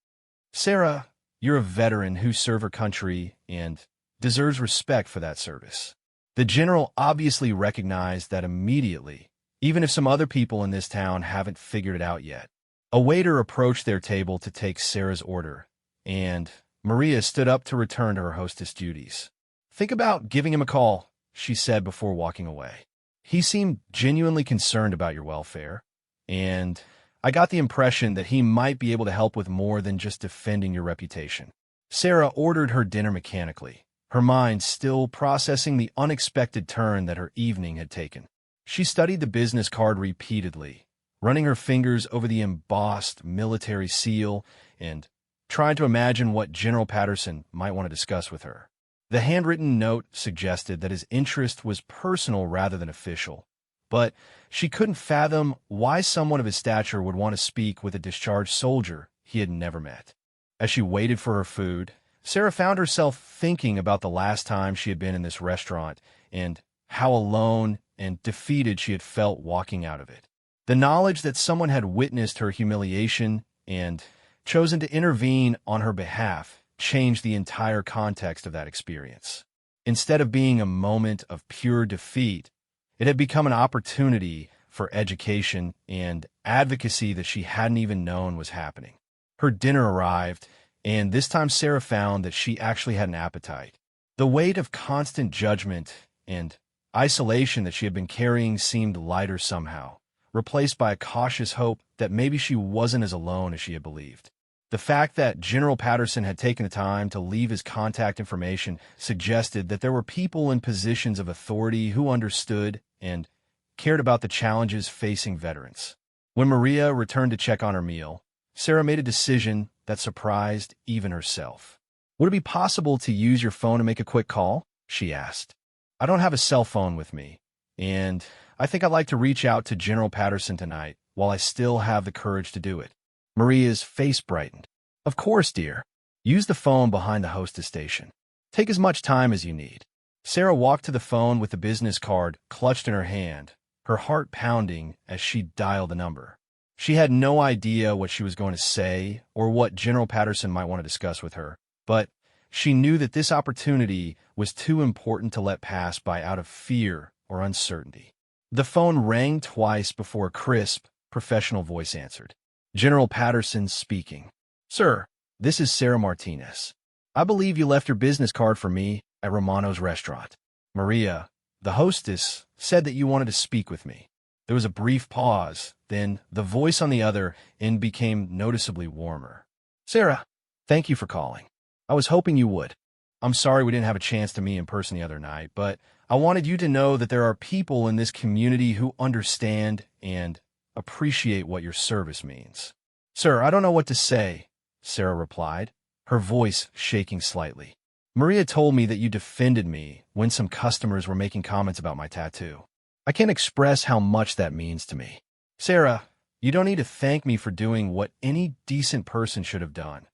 "Sarah, you're a veteran who served her country and deserves respect for that service." The general obviously recognized that immediately, even if some other people in this town haven't figured it out yet. A waiter approached their table to take Sarah's order, and Maria stood up to return to her hostess duties. "Think about giving him a call," she said before walking away. "He seemed genuinely concerned about your welfare, and I got the impression that he might be able to help with more than just defending your reputation." Sarah ordered her dinner mechanically, her mind still processing the unexpected turn that her evening had taken. She studied the business card repeatedly, running her fingers over the embossed military seal and trying to imagine what General Patterson might want to discuss with her. The handwritten note suggested that his interest was personal rather than official, but she couldn't fathom why someone of his stature would want to speak with a discharged soldier he had never met. As she waited for her food, Sarah found herself thinking about the last time she had been in this restaurant and how alone and defeated she had felt walking out of it. The knowledge that someone had witnessed her humiliation and chosen to intervene on her behalf changed the entire context of that experience. Instead of being a moment of pure defeat, it had become an opportunity for education and advocacy that she hadn't even known was happening. Her dinner arrived, and this time Sarah found that she actually had an appetite. The weight of constant judgment and isolation that she had been carrying seemed lighter somehow, replaced by a cautious hope that maybe she wasn't as alone as she had believed. The fact that General Patterson had taken the time to leave his contact information suggested that there were people in positions of authority who understood and cared about the challenges facing veterans. When Maria returned to check on her meal, Sarah made a decision that surprised even herself. "Would it be possible to use your phone to make a quick call?" she asked. "I don't have a cell phone with me, and I think I'd like to reach out to General Patterson tonight while I still have the courage to do it." Maria's face brightened. "Of course, dear. Use the phone behind the hostess station. Take as much time as you need." Sarah walked to the phone with the business card clutched in her hand, her heart pounding as she dialed the number. She had no idea what she was going to say or what General Patterson might want to discuss with her, but she knew that this opportunity was too important to let pass by out of fear or uncertainty. The phone rang twice before a crisp, professional voice answered. "General Patterson speaking." "Sir, this is Sarah Martinez. I believe you left your business card for me at Romano's restaurant. Maria, the hostess, said that you wanted to speak with me." There was a brief pause, then the voice on the other end became noticeably warmer. "Sarah, thank you for calling. I was hoping you would. I'm sorry we didn't have a chance to meet in person the other night, but I wanted you to know that there are people in this community who understand and appreciate what your service means." "Sir, I don't know what to say," Sarah replied, her voice shaking slightly. "Maria told me that you defended me when some customers were making comments about my tattoo. I can't express how much that means to me." "Sarah, You don't need to thank me for doing what any decent person should have done,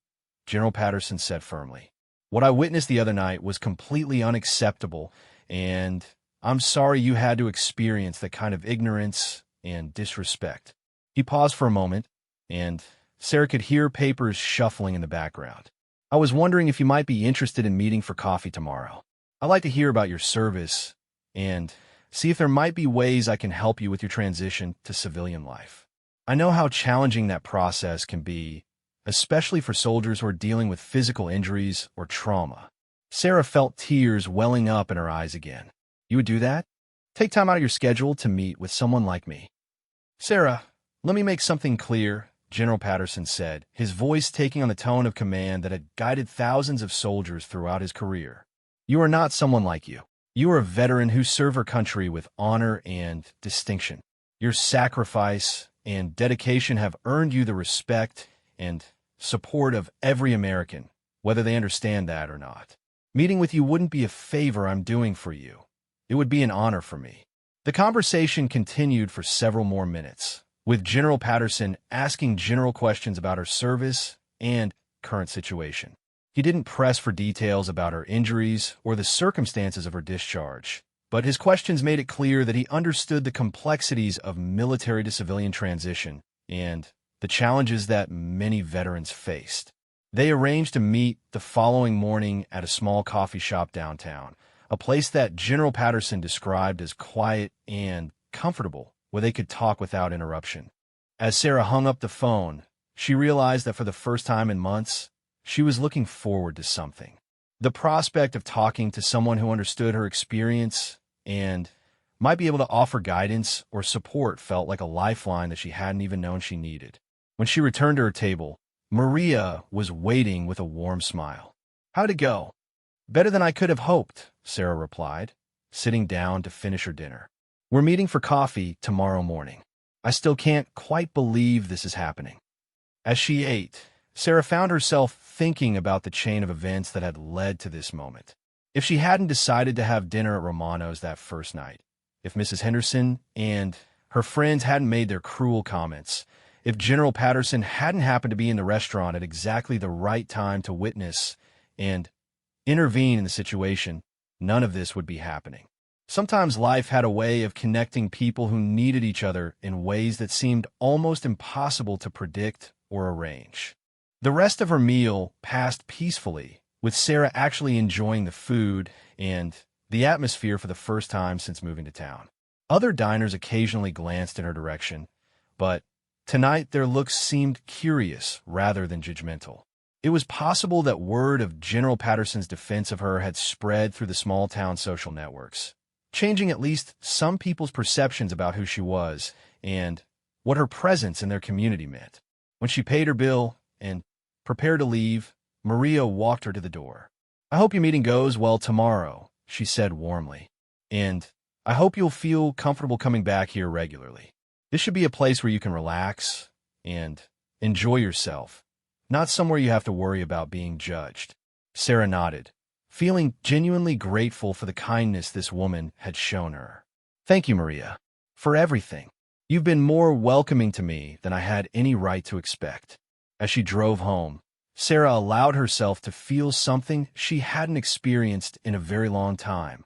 General Patterson said firmly. What I witnessed the other night was completely unacceptable, and I'm sorry you had to experience that kind of ignorance and disrespect. He paused for a moment, and Sarah could hear papers shuffling in the background. I was wondering if you might be interested in meeting for coffee tomorrow. I'd like to hear about your service and see if there might be ways I can help you with your transition to civilian life. I know how challenging that process can be, especially for soldiers who are dealing with physical injuries or trauma. Sarah felt tears welling up in her eyes again. You would do that? Take time out of your schedule to meet with someone like me. Sarah, let me make something clear, General Patterson said, his voice taking on the tone of command that had guided thousands of soldiers throughout his career. You are not someone like you. You are a veteran who served our country with honor and distinction. Your sacrifice and dedication have earned you the respect and support of every American, whether they understand that or not. Meeting with you wouldn't be a favor I'm doing for you. It would be an honor for me. The conversation continued for several more minutes, with General Patterson asking general questions about her service and current situation. He didn't press for details about her injuries or the circumstances of her discharge, but his questions made it clear that he understood the complexities of military to civilian transition and the challenges that many veterans faced. They arranged to meet the following morning at a small coffee shop downtown, a place that General Patterson described as quiet and comfortable, where they could talk without interruption. As Sarah hung up the phone, she realized that for the first time in months, she was looking forward to something. The prospect of talking to someone who understood her experience and might be able to offer guidance or support felt like a lifeline that she hadn't even known she needed. When she returned to her table, Maria was waiting with a warm smile. How'd it go? Better than I could have hoped, Sarah replied, sitting down to finish her dinner. We're meeting for coffee tomorrow morning. I still can't quite believe this is happening. As she ate, Sarah found herself thinking about the chain of events that had led to this moment. If she hadn't decided to have dinner at Romano's that first night, if Mrs. Henderson and her friends hadn't made their cruel comments, if General Patterson hadn't happened to be in the restaurant at exactly the right time to witness and intervene in the situation, none of this would be happening. Sometimes life had a way of connecting people who needed each other in ways that seemed almost impossible to predict or arrange. The rest of her meal passed peacefully, with Sarah actually enjoying the food and the atmosphere for the first time since moving to town. Other diners occasionally glanced in her direction, but tonight their looks seemed curious rather than judgmental. It was possible that word of General Patterson's defense of her had spread through the small-town social networks, changing at least some people's perceptions about who she was and what her presence in their community meant. When she paid her bill and prepared to leave, Maria walked her to the door. I hope your meeting goes well tomorrow, she said warmly, and I hope you'll feel comfortable coming back here regularly. This should be a place where you can relax and enjoy yourself, not somewhere you have to worry about being judged. Sarah nodded, feeling genuinely grateful for the kindness this woman had shown her. Thank you, Maria, for everything. You've been more welcoming to me than I had any right to expect. As she drove home, Sarah allowed herself to feel something she hadn't experienced in a very long time: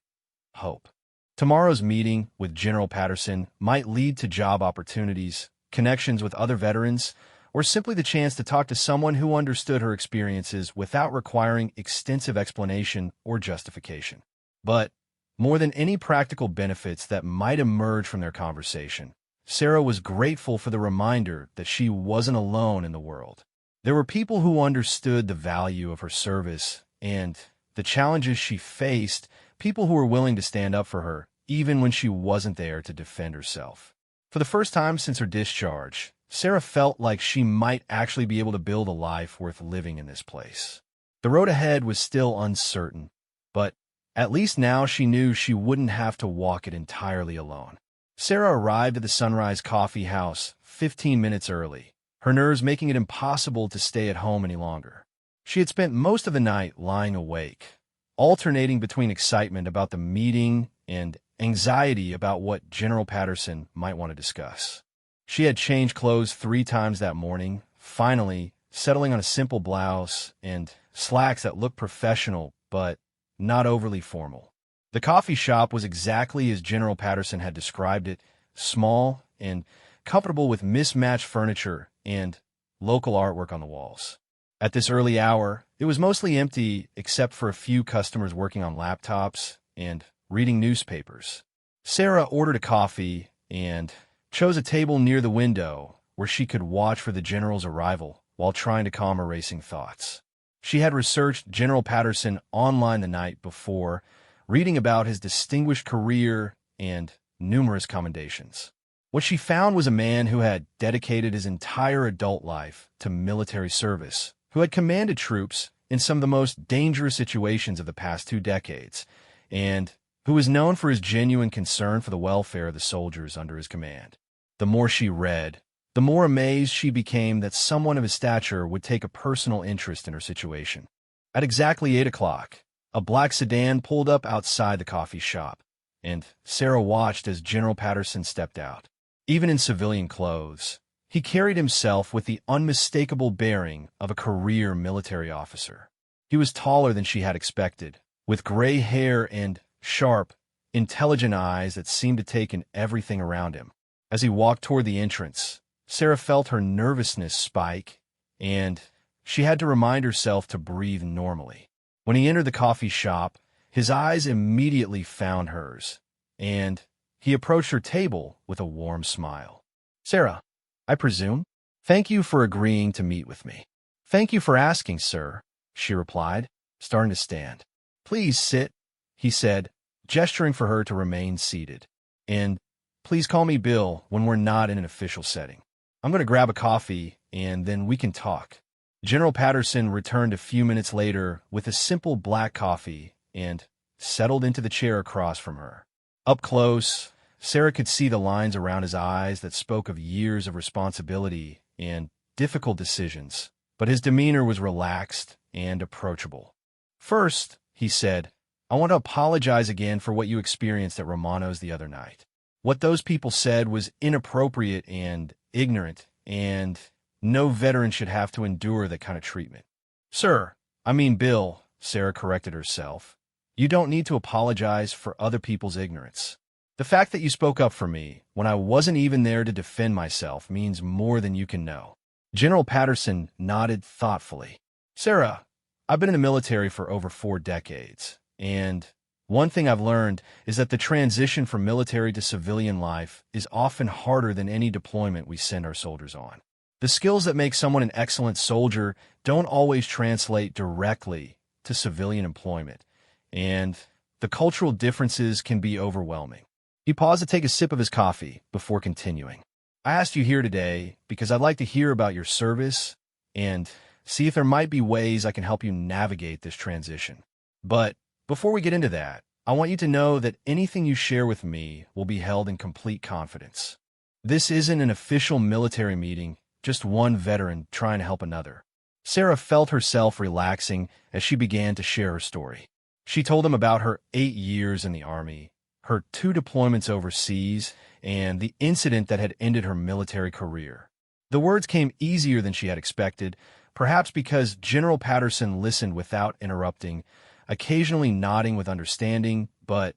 hope. Tomorrow's meeting with General Patterson might lead to job opportunities, connections with other veterans, or simply the chance to talk to someone who understood her experiences without requiring extensive explanation or justification. But more than any practical benefits that might emerge from their conversation, Sarah was grateful for the reminder that she wasn't alone in the world. There were people who understood the value of her service and the challenges she faced, people who were willing to stand up for her, even when she wasn't there to defend herself. For the first time since her discharge, Sarah felt like she might actually be able to build a life worth living in this place. The road ahead was still uncertain, but at least now she knew she wouldn't have to walk it entirely alone. Sarah arrived at the Sunrise Coffee House 15 minutes early, her nerves making it impossible to stay at home any longer. She had spent most of the night lying awake, alternating between excitement about the meeting and anxiety about what General Patterson might want to discuss. She had changed clothes 3 times that morning, finally settling on a simple blouse and slacks that looked professional but not overly formal. The coffee shop was exactly as General Patterson had described it, small and comfortable with mismatched furniture and local artwork on the walls. At this early hour, it was mostly empty except for a few customers working on laptops and reading newspapers. Sarah ordered a coffee and chose a table near the window where she could watch for the general's arrival while trying to calm her racing thoughts. She had researched General Patterson online the night before, reading about his distinguished career and numerous commendations. What she found was a man who had dedicated his entire adult life to military service, who had commanded troops in some of the most dangerous situations of the past 2 decades, and who was known for his genuine concern for the welfare of the soldiers under his command. The more she read, the more amazed she became that someone of his stature would take a personal interest in her situation. At exactly 8 o'clock, a black sedan pulled up outside the coffee shop, and Sarah watched as General Patterson stepped out. Even in civilian clothes, he carried himself with the unmistakable bearing of a career military officer. He was taller than she had expected, with gray hair and sharp, intelligent eyes that seemed to take in everything around him. As he walked toward the entrance, Sarah felt her nervousness spike, and she had to remind herself to breathe normally. When he entered the coffee shop, his eyes immediately found hers, and he approached her table with a warm smile. "Sarah, I presume? Thank you for agreeing to meet with me." "Thank you for asking, sir," she replied, starting to stand. "Please sit," he said, gesturing for her to remain seated. "And please call me Bill when we're not in an official setting. I'm going to grab a coffee, and then we can talk." General Patterson returned a few minutes later with a simple black coffee and settled into the chair across from her. Up close, Sarah could see the lines around his eyes that spoke of years of responsibility and difficult decisions, but his demeanor was relaxed and approachable. "First," he said, "I want to apologize again for what you experienced at Romano's the other night. What those people said was inappropriate and ignorant, and no veteran should have to endure that kind of treatment." "Sir, I mean Bill," Sarah corrected herself. "You don't need to apologize for other people's ignorance. The fact that you spoke up for me when I wasn't even there to defend myself means more than you can know." General Patterson nodded thoughtfully. "Sarah, I've been in the military for over 4 decades, and one thing I've learned is that the transition from military to civilian life is often harder than any deployment we send our soldiers on. The skills that make someone an excellent soldier don't always translate directly to civilian employment, and the cultural differences can be overwhelming." He paused to take a sip of his coffee before continuing. "I asked you here today because I'd like to hear about your service and see if there might be ways I can help you navigate this transition. But before we get into that, I want you to know that anything you share with me will be held in complete confidence. This isn't an official military meeting, just one veteran trying to help another." Sarah felt herself relaxing as she began to share her story. She told him about her 8 years in the Army, her 2 deployments overseas, and the incident that had ended her military career. The words came easier than she had expected, perhaps because General Patterson listened without interrupting, occasionally nodding with understanding, but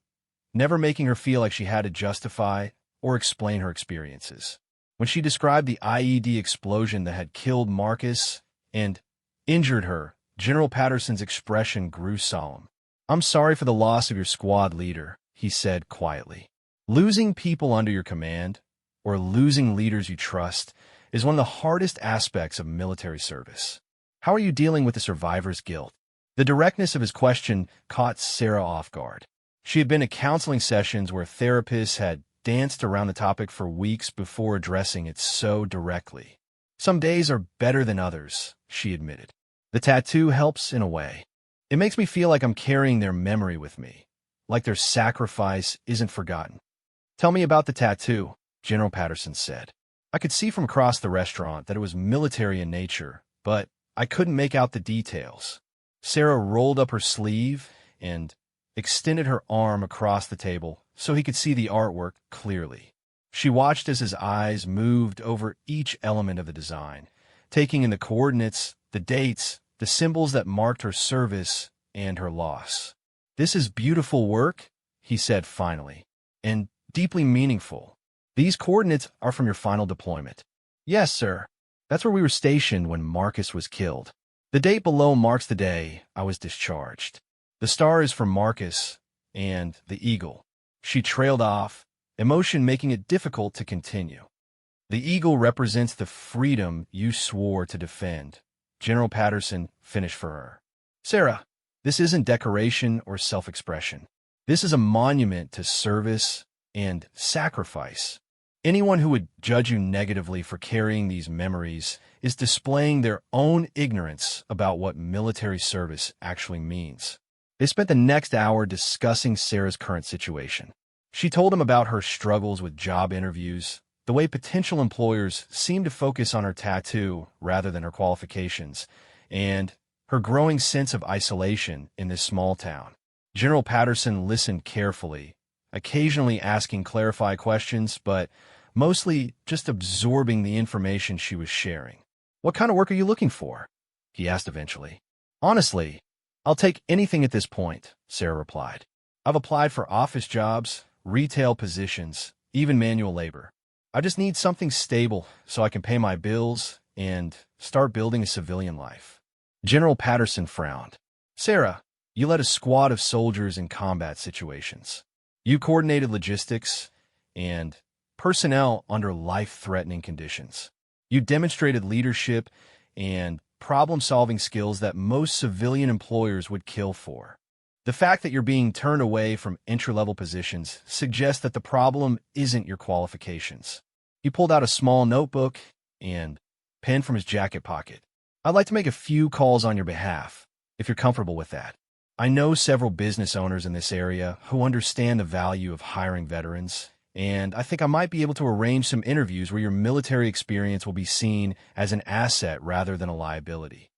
never making her feel like she had to justify or explain her experiences. When she described the IED explosion that had killed Marcus and injured her, General Patterson's expression grew solemn. "I'm sorry for the loss of your squad leader," he said quietly. "Losing people under your command, or losing leaders you trust, is one of the hardest aspects of military service. How are you dealing with the survivor's guilt?" The directness of his question caught Sarah off guard. She had been at counseling sessions where therapists had danced around the topic for weeks before addressing it so directly. "Some days are better than others," she admitted. "The tattoo helps in a way. It makes me feel like I'm carrying their memory with me, like their sacrifice isn't forgotten." "Tell me about the tattoo," General Patterson said. I could see from across the restaurant that it was military in nature, but I couldn't make out the details. Sarah rolled up her sleeve and extended her arm across the table so he could see the artwork clearly. She watched as his eyes moved over each element of the design, taking in the coordinates, the dates, the symbols that marked her service and her loss. "This is beautiful work," he said finally, "and deeply meaningful. These coordinates are from your final deployment." "Yes, sir. That's where we were stationed when Marcus was killed. The date below marks the day I was discharged. The star is for Marcus and the eagle." She trailed off, emotion making it difficult to continue. "The eagle represents the freedom you swore to defend," General Patterson finished for her. "Sarah, this isn't decoration or self-expression. This is a monument to service and sacrifice. Anyone who would judge you negatively for carrying these memories is displaying their own ignorance about what military service actually means." They spent the next hour discussing Sarah's current situation. She told him about her struggles with job interviews, the way potential employers seem to focus on her tattoo rather than her qualifications, and her growing sense of isolation in this small town. General Patterson listened carefully, occasionally asking clarifying questions, but mostly just absorbing the information she was sharing. "What kind of work are you looking for?" he asked eventually. "Honestly, I'll take anything at this point," Sarah replied. "I've applied for office jobs, retail positions, even manual labor. I just need something stable so I can pay my bills and start building a civilian life." General Patterson frowned. "Sarah, you led a squad of soldiers in combat situations. You coordinated logistics and personnel under life-threatening conditions. You demonstrated leadership and problem-solving skills that most civilian employers would kill for. The fact that you're being turned away from entry-level positions suggests that the problem isn't your qualifications." He pulled out a small notebook and pen from his jacket pocket. "I'd like to make a few calls on your behalf, if you're comfortable with that. I know several business owners in this area who understand the value of hiring veterans, and I think I might be able to arrange some interviews where your military experience will be seen as an asset rather than a liability."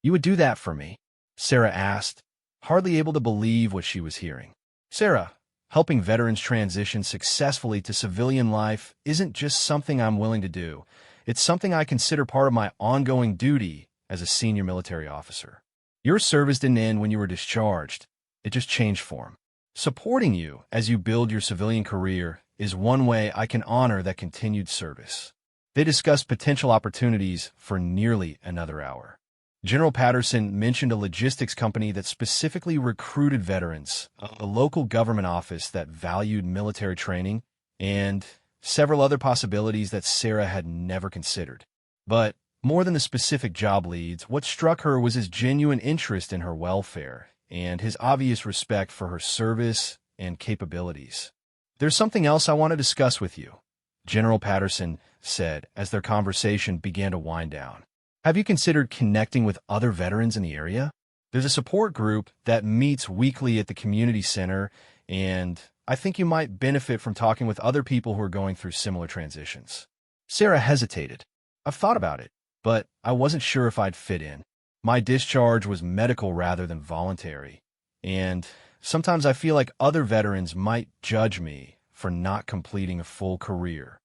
"You would do that for me?" Sarah asked, hardly able to believe what she was hearing. "Sarah, helping veterans transition successfully to civilian life isn't just something I'm willing to do. It's something I consider part of my ongoing duty as a senior military officer. Your service didn't end when you were discharged. It just changed form. Supporting you as you build your civilian career is one way I can honor that continued service." They discussed potential opportunities for nearly another hour. General Patterson mentioned a logistics company that specifically recruited veterans, a local government office that valued military training, and several other possibilities that Sarah had never considered. But more than the specific job leads, what struck her was his genuine interest in her welfare and his obvious respect for her service and capabilities. "There's something else I want to discuss with you," General Patterson said as their conversation began to wind down. "Have you considered connecting with other veterans in the area? There's a support group that meets weekly at the community center, and I think you might benefit from talking with other people who are going through similar transitions." Sarah hesitated. "I've thought about it, but I wasn't sure if I'd fit in. My discharge was medical rather than voluntary, and sometimes I feel like other veterans might judge me for not completing a full career."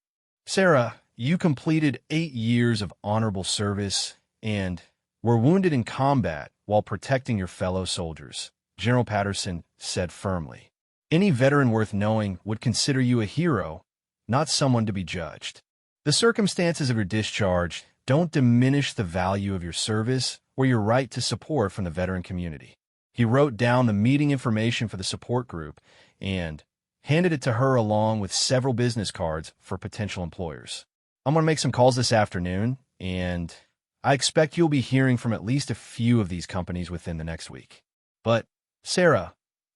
"Sarah, you completed 8 years of honorable service and were wounded in combat while protecting your fellow soldiers," General Patterson said firmly. "Any veteran worth knowing would consider you a hero, not someone to be judged. The circumstances of your discharge don't diminish the value of your service or your right to support from the veteran community." He wrote down the meeting information for the support group and handed it to her along with several business cards for potential employers. "I'm going to make some calls this afternoon, and I expect you'll be hearing from at least a few of these companies within the next week. But, Sarah,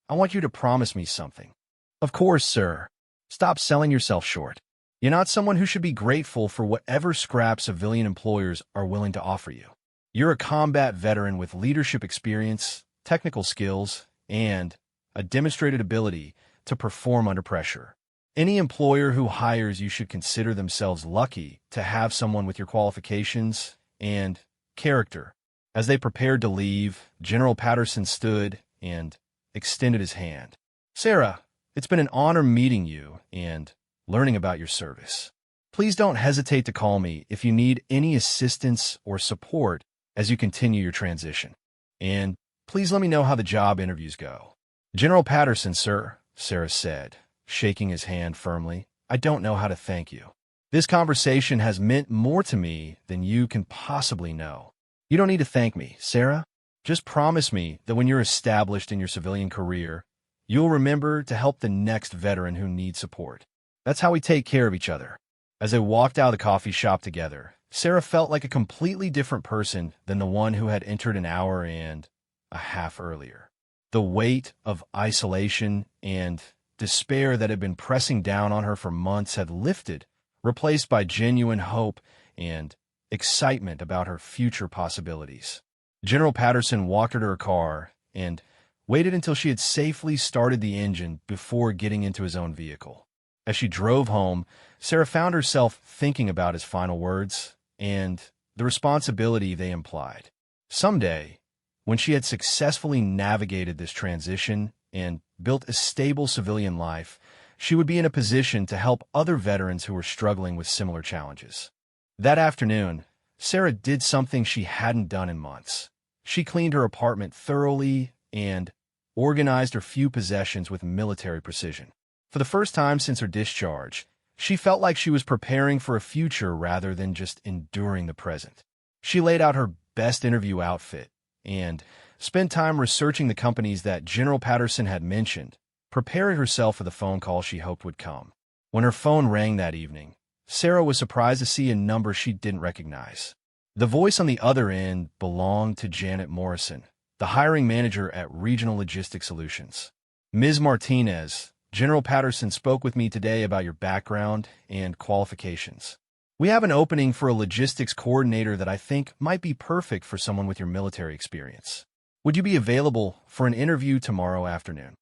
I want you to promise me something." "Of course, sir. Stop selling yourself short. You're not someone who should be grateful for whatever scrap civilian employers are willing to offer you. You're a combat veteran with leadership experience, technical skills, and a demonstrated ability to perform under pressure. Any employer who hires you should consider themselves lucky to have someone with your qualifications and character." As they prepared to leave, General Patterson stood and extended his hand. "Sarah, it's been an honor meeting you, and learning about your service. Please don't hesitate to call me if you need any assistance or support as you continue your transition. And please let me know how the job interviews go. General Patterson, sir, Sarah said, shaking his hand firmly. I don't know how to thank you. This conversation has meant more to me than you can possibly know. You don't need to thank me, Sarah. Just promise me that when you're established in your civilian career, you'll remember to help the next veteran who needs support. That's how we take care of each other. As they walked out of the coffee shop together, Sarah felt like a completely different person than the one who had entered an hour and a half earlier. The weight of isolation and despair that had been pressing down on her for months had lifted, replaced by genuine hope and excitement about her future possibilities. General Patterson walked her to her car and waited until she had safely started the engine before getting into his own vehicle. As she drove home, Sarah found herself thinking about his final words and the responsibility they implied. Someday, when she had successfully navigated this transition and built a stable civilian life, she would be in a position to help other veterans who were struggling with similar challenges. That afternoon, Sarah did something she hadn't done in months. She cleaned her apartment thoroughly and organized her few possessions with military precision. For the first time since her discharge, she felt like she was preparing for a future rather than just enduring the present. She laid out her best interview outfit and spent time researching the companies that General Patterson had mentioned, preparing herself for the phone call she hoped would come. When her phone rang that evening, Sarah was surprised to see a number she didn't recognize. The voice on the other end belonged to Janet Morrison, the hiring manager at Regional Logistics Solutions. Ms. Martinez, General Patterson spoke with me today about your background and qualifications. We have an opening for a logistics coordinator that I think might be perfect for someone with your military experience. Would you be available for an interview tomorrow afternoon?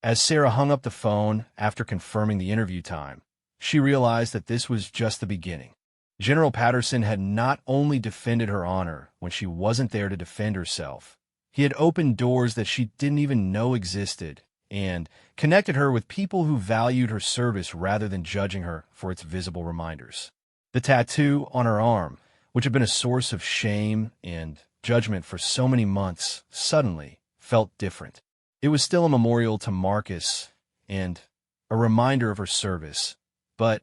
As Sarah hung up the phone after confirming the interview time, she realized that this was just the beginning. General Patterson had not only defended her honor when she wasn't there to defend herself, he had opened doors that she didn't even know existed and connected her with people who valued her service rather than judging her for its visible reminders. The tattoo on her arm, which had been a source of shame and judgment for so many months, suddenly felt different. It was still a memorial to Marcus and a reminder of her service, but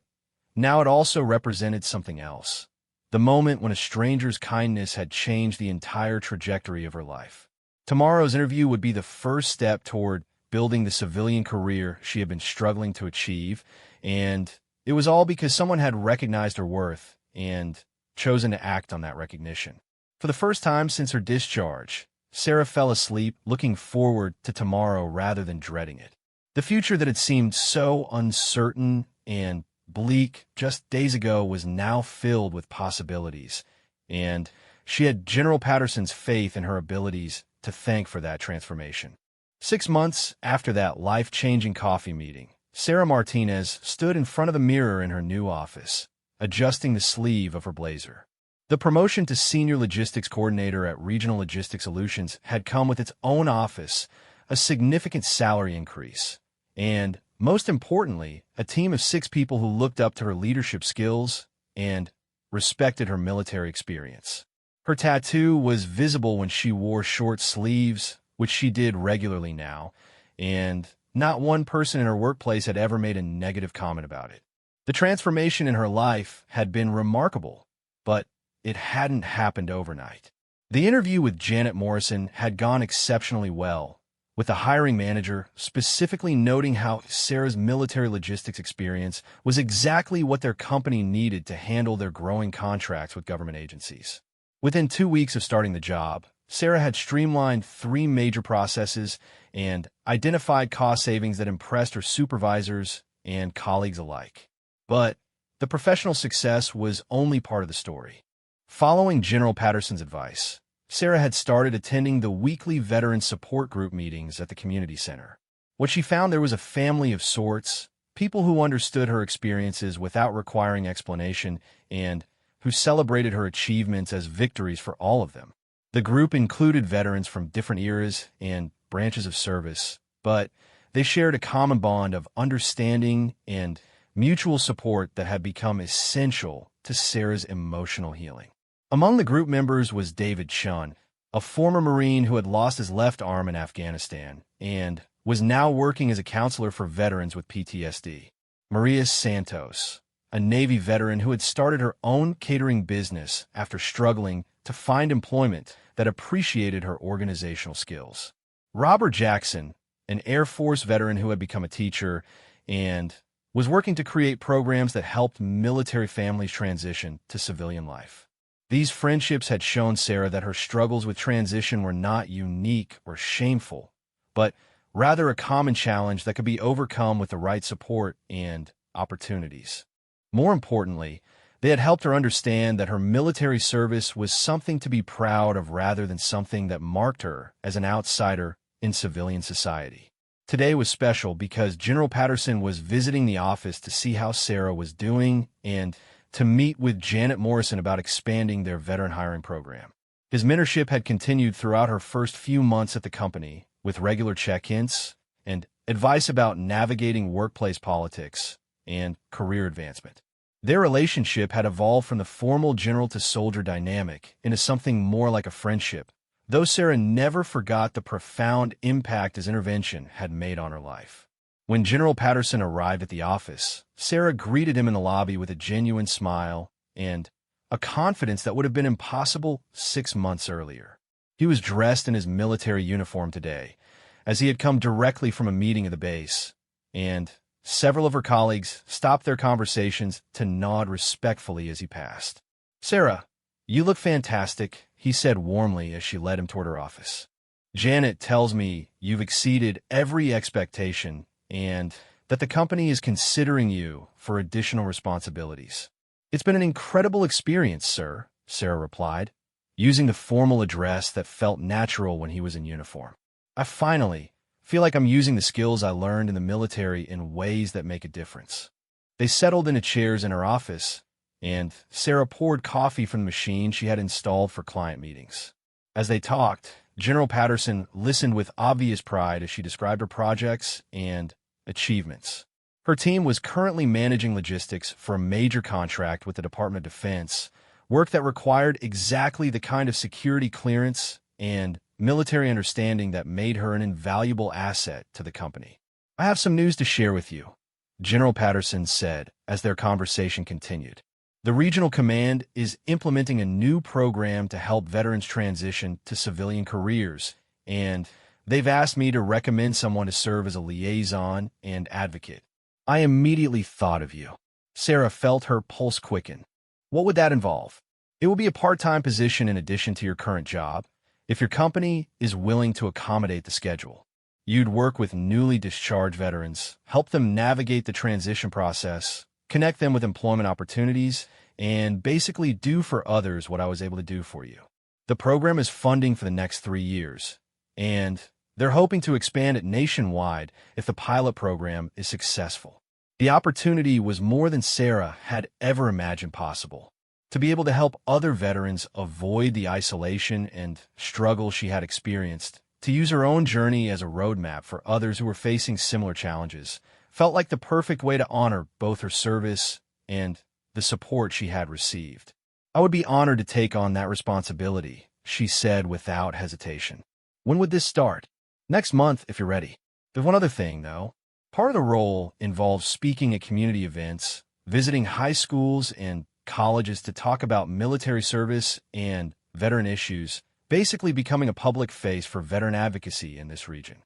now it also represented something else. The moment when a stranger's kindness had changed the entire trajectory of her life. Tomorrow's interview would be the first step toward building the civilian career she had been struggling to achieve, and it was all because someone had recognized her worth and chosen to act on that recognition. For the first time since her discharge, Sarah fell asleep looking forward to tomorrow rather than dreading it. The future that had seemed so uncertain and bleak just days ago was now filled with possibilities, and she had General Patterson's faith in her abilities to thank for that transformation. 6 months after that life-changing coffee meeting, Sarah Martinez stood in front of the mirror in her new office, adjusting the sleeve of her blazer. The promotion to Senior Logistics Coordinator at Regional Logistics Solutions had come with its own office, a significant salary increase, and, most importantly, a team of 6 people who looked up to her leadership skills and respected her military experience. Her tattoo was visible when she wore short sleeves, which she did regularly now, and not one person in her workplace had ever made a negative comment about it. The transformation in her life had been remarkable, but it hadn't happened overnight. The interview with Janet Morrison had gone exceptionally well, with the hiring manager specifically noting how Sarah's military logistics experience was exactly what their company needed to handle their growing contracts with government agencies. Within 2 weeks of starting the job, Sarah had streamlined 3 major processes and identified cost savings that impressed her supervisors and colleagues alike. But the professional success was only part of the story. Following General Patterson's advice, Sarah had started attending the weekly veteran support group meetings at the community center. What she found there was a family of sorts, people who understood her experiences without requiring explanation and who celebrated her achievements as victories for all of them. The group included veterans from different eras and branches of service, but they shared a common bond of understanding and mutual support that had become essential to Sarah's emotional healing. Among the group members was David Chun, a former Marine who had lost his left arm in Afghanistan and was now working as a counselor for veterans with PTSD. Maria Santos, a Navy veteran who had started her own catering business after struggling to find employment that appreciated her organizational skills. Robert Jackson, an Air Force veteran who had become a teacher and was working to create programs that helped military families transition to civilian life. These friendships had shown Sarah that her struggles with transition were not unique or shameful, but rather a common challenge that could be overcome with the right support and opportunities. More importantly, they had helped her understand that her military service was something to be proud of rather than something that marked her as an outsider in civilian society. Today was special because General Patterson was visiting the office to see how Sarah was doing and to meet with Janet Morrison about expanding their veteran hiring program. His mentorship had continued throughout her first few months at the company, with regular check-ins and advice about navigating workplace politics and career advancement. Their relationship had evolved from the formal general-to-soldier dynamic into something more like a friendship, though Sarah never forgot the profound impact his intervention had made on her life. When General Patterson arrived at the office, Sarah greeted him in the lobby with a genuine smile and a confidence that would have been impossible 6 months earlier. He was dressed in his military uniform today, as he had come directly from a meeting at the base, and several of her colleagues stopped their conversations to nod respectfully as he passed. "Sarah, you look fantastic," he said warmly as she led him toward her office. "Janet tells me you've exceeded every expectation and that the company is considering you for additional responsibilities." "It's been an incredible experience, sir," Sarah replied, using the formal address that felt natural when he was in uniform. "I finally feel like I'm using the skills I learned in the military in ways that make a difference." They settled into chairs in her office, and Sarah poured coffee from the machine she had installed for client meetings. As they talked, General Patterson listened with obvious pride as she described her projects and achievements. Her team was currently managing logistics for a major contract with the Department of Defense, work that required exactly the kind of security clearance and military understanding that made her an invaluable asset to the company. "I have some news to share with you," General Patterson said as their conversation continued. "The regional command is implementing a new program to help veterans transition to civilian careers, and they've asked me to recommend someone to serve as a liaison and advocate." I immediately thought of you. Sarah felt her pulse quicken. "What would that involve?" "It will be a part-time position in addition to your current job, if your company is willing to accommodate the schedule. You'd work with newly discharged veterans, help them navigate the transition process, connect them with employment opportunities, and basically do for others what I was able to do for you. The program is funding for the next 3 years, and they're hoping to expand it nationwide if the pilot program is successful." The opportunity was more than Sarah had ever imagined possible. To be able to help other veterans avoid the isolation and struggle she had experienced, to use her own journey as a roadmap for others who were facing similar challenges, felt like the perfect way to honor both her service and the support she had received. "I would be honored to take on that responsibility," she said without hesitation. "When would this start?" "Next month, if you're ready. There's one other thing, though. Part of the role involves speaking at community events, visiting high schools and colleges to talk about military service and veteran issues, basically becoming a public face for veteran advocacy in this region.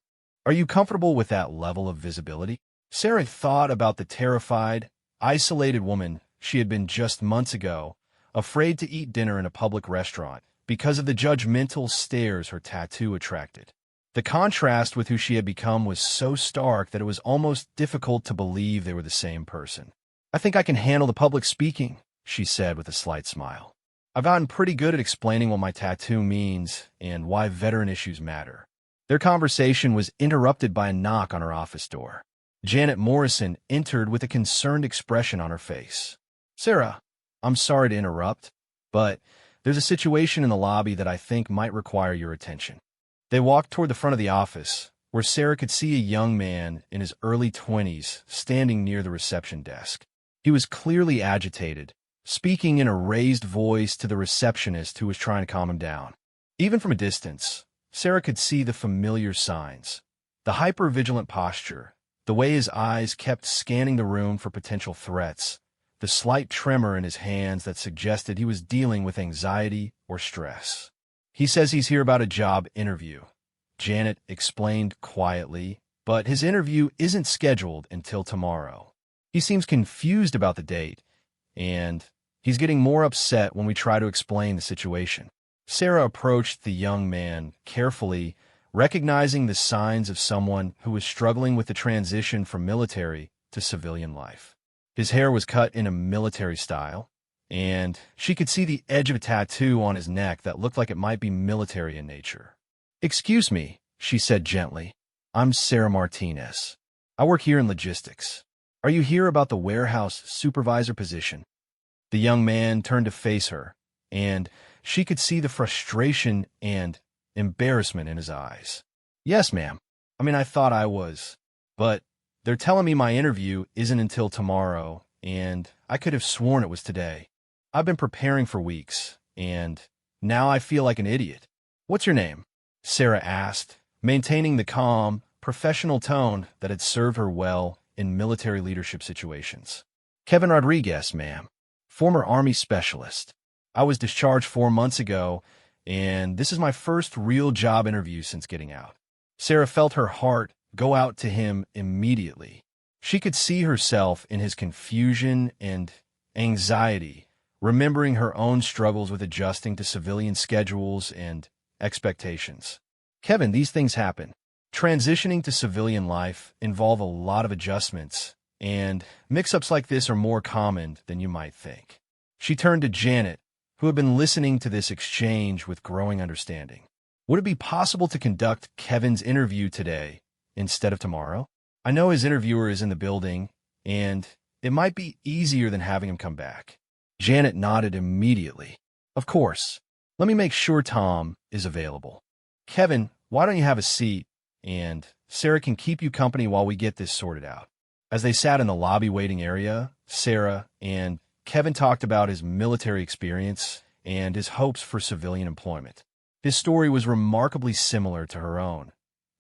Are you comfortable with that level of visibility?" Sarah thought about the terrified, isolated woman she had been just months ago, afraid to eat dinner in a public restaurant because of the judgmental stares her tattoo attracted. The contrast with who she had become was so stark that it was almost difficult to believe they were the same person. "I think I can handle the public speaking," she said with a slight smile. "I've gotten pretty good at explaining what my tattoo means and why veteran issues matter." Their conversation was interrupted by a knock on her office door. Janet Morrison entered with a concerned expression on her face. "Sarah, I'm sorry to interrupt, but there's a situation in the lobby that I think might require your attention." They walked toward the front of the office, where Sarah could see a young man in his early 20s standing near the reception desk. He was clearly agitated, speaking in a raised voice to the receptionist who was trying to calm him down. Even from a distance, Sarah could see the familiar signs. The hyper-vigilant posture, the way his eyes kept scanning the room for potential threats, the slight tremor in his hands that suggested he was dealing with anxiety or stress. "He says he's here about a job interview," Janet explained quietly, "but his interview isn't scheduled until tomorrow. He seems confused about the date, and he's getting more upset when we try to explain the situation." Sarah approached the young man carefully, recognizing the signs of someone who was struggling with the transition from military to civilian life. His hair was cut in a military style, and she could see the edge of a tattoo on his neck that looked like it might be military in nature. "Excuse me," she said gently. "I'm Sarah Martinez. I work here in logistics. Are you here about the warehouse supervisor position?" The young man turned to face her, and she could see the frustration and embarrassment in his eyes. "Yes, ma'am. I thought I was. But they're telling me my interview isn't until tomorrow, and I could have sworn it was today. I've been preparing for weeks, and now I feel like an idiot." "What's your name?" Sarah asked, maintaining the calm, professional tone that had served her well in military leadership situations. "Kevin Rodriguez, ma'am. Former Army specialist. I was discharged 4 months ago, and this is my first real job interview since getting out." Sarah felt her heart go out to him immediately. She could see herself in his confusion and anxiety, remembering her own struggles with adjusting to civilian schedules and expectations. "Kevin, these things happen. Transitioning to civilian life involve a lot of adjustments, and mix-ups like this are more common than you might think." She turned to Janet, who had been listening to this exchange with growing understanding. "Would it be possible to conduct Kevin's interview today instead of tomorrow? I know his interviewer is in the building, and it might be easier than having him come back." Janet nodded immediately. "Of course. Let me make sure Tom is available. Kevin, why don't you have a seat, and Sarah can keep you company while we get this sorted out." As they sat in the lobby waiting area, Sarah and Kevin talked about his military experience and his hopes for civilian employment. His story was remarkably similar to her own.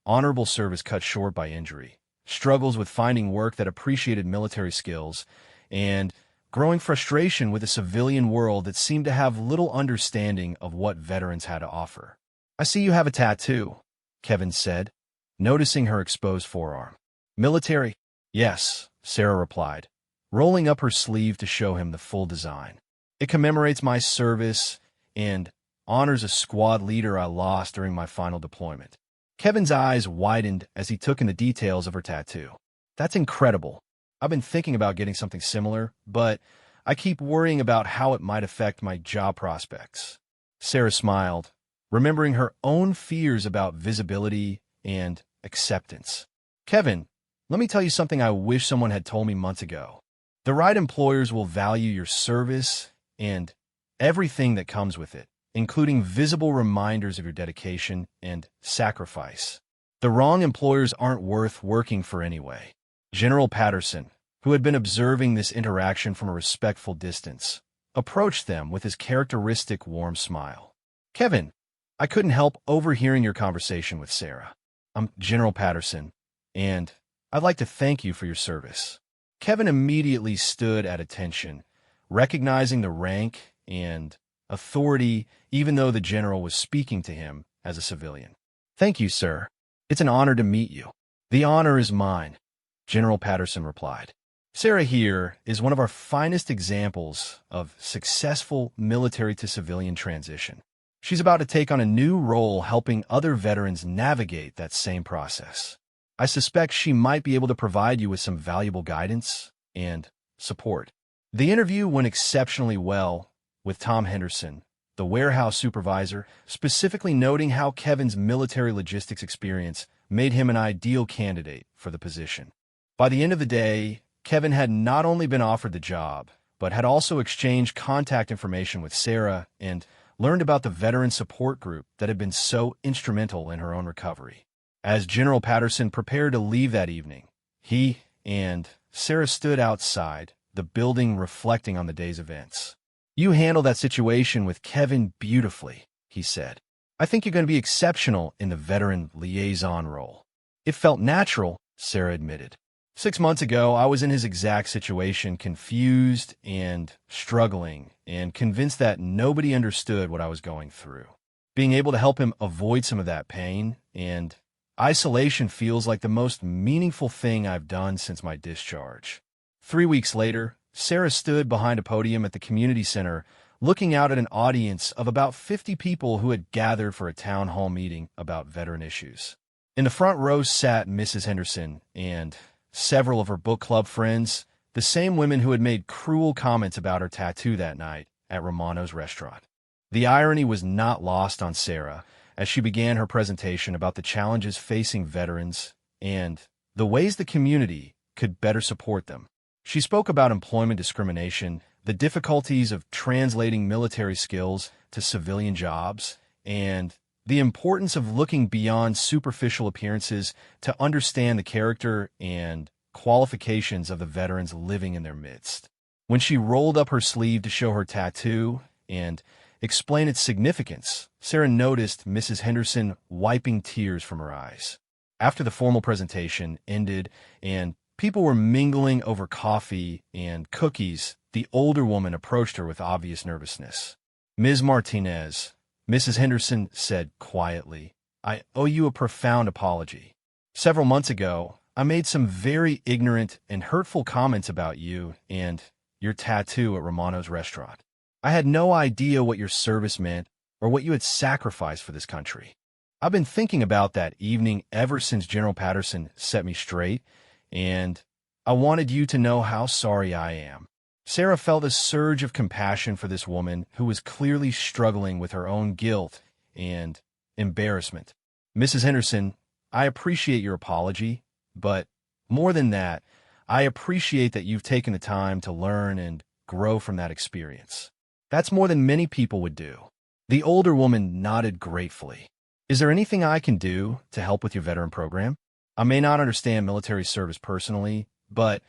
Honorable service cut short by injury, struggles with finding work that appreciated military skills, and growing frustration with a civilian world that seemed to have little understanding of what veterans had to offer. "I see you have a tattoo," Kevin said, noticing her exposed forearm. "Military?" "Yes," Sarah replied, rolling up her sleeve to show him the full design. "It commemorates my service and honors a squad leader I lost during my final deployment." Kevin's eyes widened as he took in the details of her tattoo. "That's incredible. I've been thinking about getting something similar, but I keep worrying about how it might affect my job prospects." Sarah smiled, remembering her own fears about visibility and acceptance. "Kevin, let me tell you something I wish someone had told me months ago. The right employers will value your service and everything that comes with it, including visible reminders of your dedication and sacrifice. The wrong employers aren't worth working for anyway." General Patterson, who had been observing this interaction from a respectful distance, approached them with his characteristic warm smile. "Kevin, I couldn't help overhearing your conversation with Sarah. I'm General Patterson, and I'd like to thank you for your service." Kevin immediately stood at attention, recognizing the rank and authority even though the general was speaking to him as a civilian. "Thank you, sir. It's an honor to meet you." "The honor is mine," General Patterson replied. "Sarah here is one of our finest examples of successful military-to-civilian transition. She's about to take on a new role helping other veterans navigate that same process. I suspect she might be able to provide you with some valuable guidance and support." The interview went exceptionally well, with Tom Henderson, the warehouse supervisor, specifically noting how Kevin's military logistics experience made him an ideal candidate for the position. By the end of the day, Kevin had not only been offered the job, but had also exchanged contact information with Sarah and learned about the veteran support group that had been so instrumental in her own recovery. As General Patterson prepared to leave that evening, he and Sarah stood outside, the building reflecting on the day's events. "You handled that situation with Kevin beautifully," he said. "I think you're going to be exceptional in the veteran liaison role." "It felt natural," Sarah admitted. "6 months ago, I was in his exact situation, confused and struggling, and convinced that nobody understood what I was going through. Being able to help him avoid some of that pain and isolation feels like the most meaningful thing I've done since my discharge." 3 weeks later, Sarah stood behind a podium at the community center, looking out at an audience of about 50 people who had gathered for a town hall meeting about veteran issues. In the front row sat Mrs. Henderson and several of her book club friends, the same women who had made cruel comments about her tattoo that night at Romano's restaurant. The irony was not lost on Sarah as she began her presentation about the challenges facing veterans and the ways the community could better support them. She spoke about employment discrimination, the difficulties of translating military skills to civilian jobs, and the importance of looking beyond superficial appearances to understand the character and qualifications of the veterans living in their midst. When she rolled up her sleeve to show her tattoo and explain its significance, Sarah noticed Mrs. Henderson wiping tears from her eyes. After the formal presentation ended and people were mingling over coffee and cookies, the older woman approached her with obvious nervousness. "Ms. Martinez," Mrs. Henderson said quietly, "I owe you a profound apology. Several months ago, I made some very ignorant and hurtful comments about you and your tattoo at Romano's restaurant. I had no idea what your service meant or what you had sacrificed for this country. I've been thinking about that evening ever since General Patterson set me straight, and I wanted you to know how sorry I am." Sarah felt a surge of compassion for this woman who was clearly struggling with her own guilt and embarrassment. "Mrs. Henderson, I appreciate your apology, but more than that, I appreciate that you've taken the time to learn and grow from that experience. That's more than many people would do." The older woman nodded gratefully. "Is there anything I can do to help with your veteran program? I may not understand military service personally, but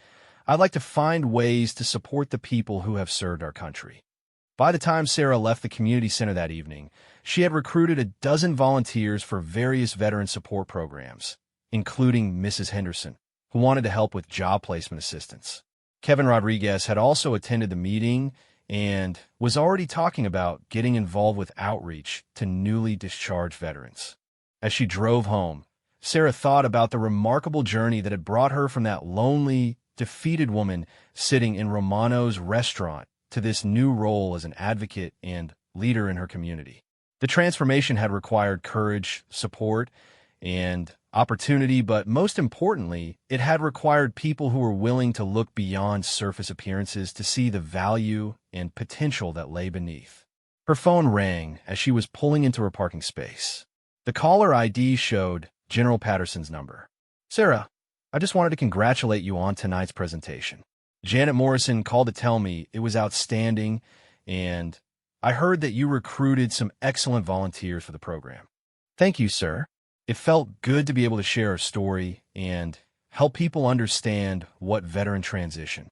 I'd like to find ways to support the people who have served our country." By the time Sarah left the community center that evening, she had recruited a dozen volunteers for various veteran support programs, including Mrs. Henderson, who wanted to help with job placement assistance. Kevin Rodriguez had also attended the meeting and was already talking about getting involved with outreach to newly discharged veterans. As she drove home, Sarah thought about the remarkable journey that had brought her from that lonely, defeated woman sitting in Romano's restaurant to this new role as an advocate and leader in her community. The transformation had required courage, support, and opportunity, but most importantly, it had required people who were willing to look beyond surface appearances to see the value and potential that lay beneath. Her phone rang as she was pulling into her parking space. The caller ID showed General Patterson's number. "Sarah, I just wanted to congratulate you on tonight's presentation. Janet Morrison called to tell me it was outstanding, and I heard that you recruited some excellent volunteers for the program." "Thank you, sir. It felt good to be able to share a story and help people understand what veteran transition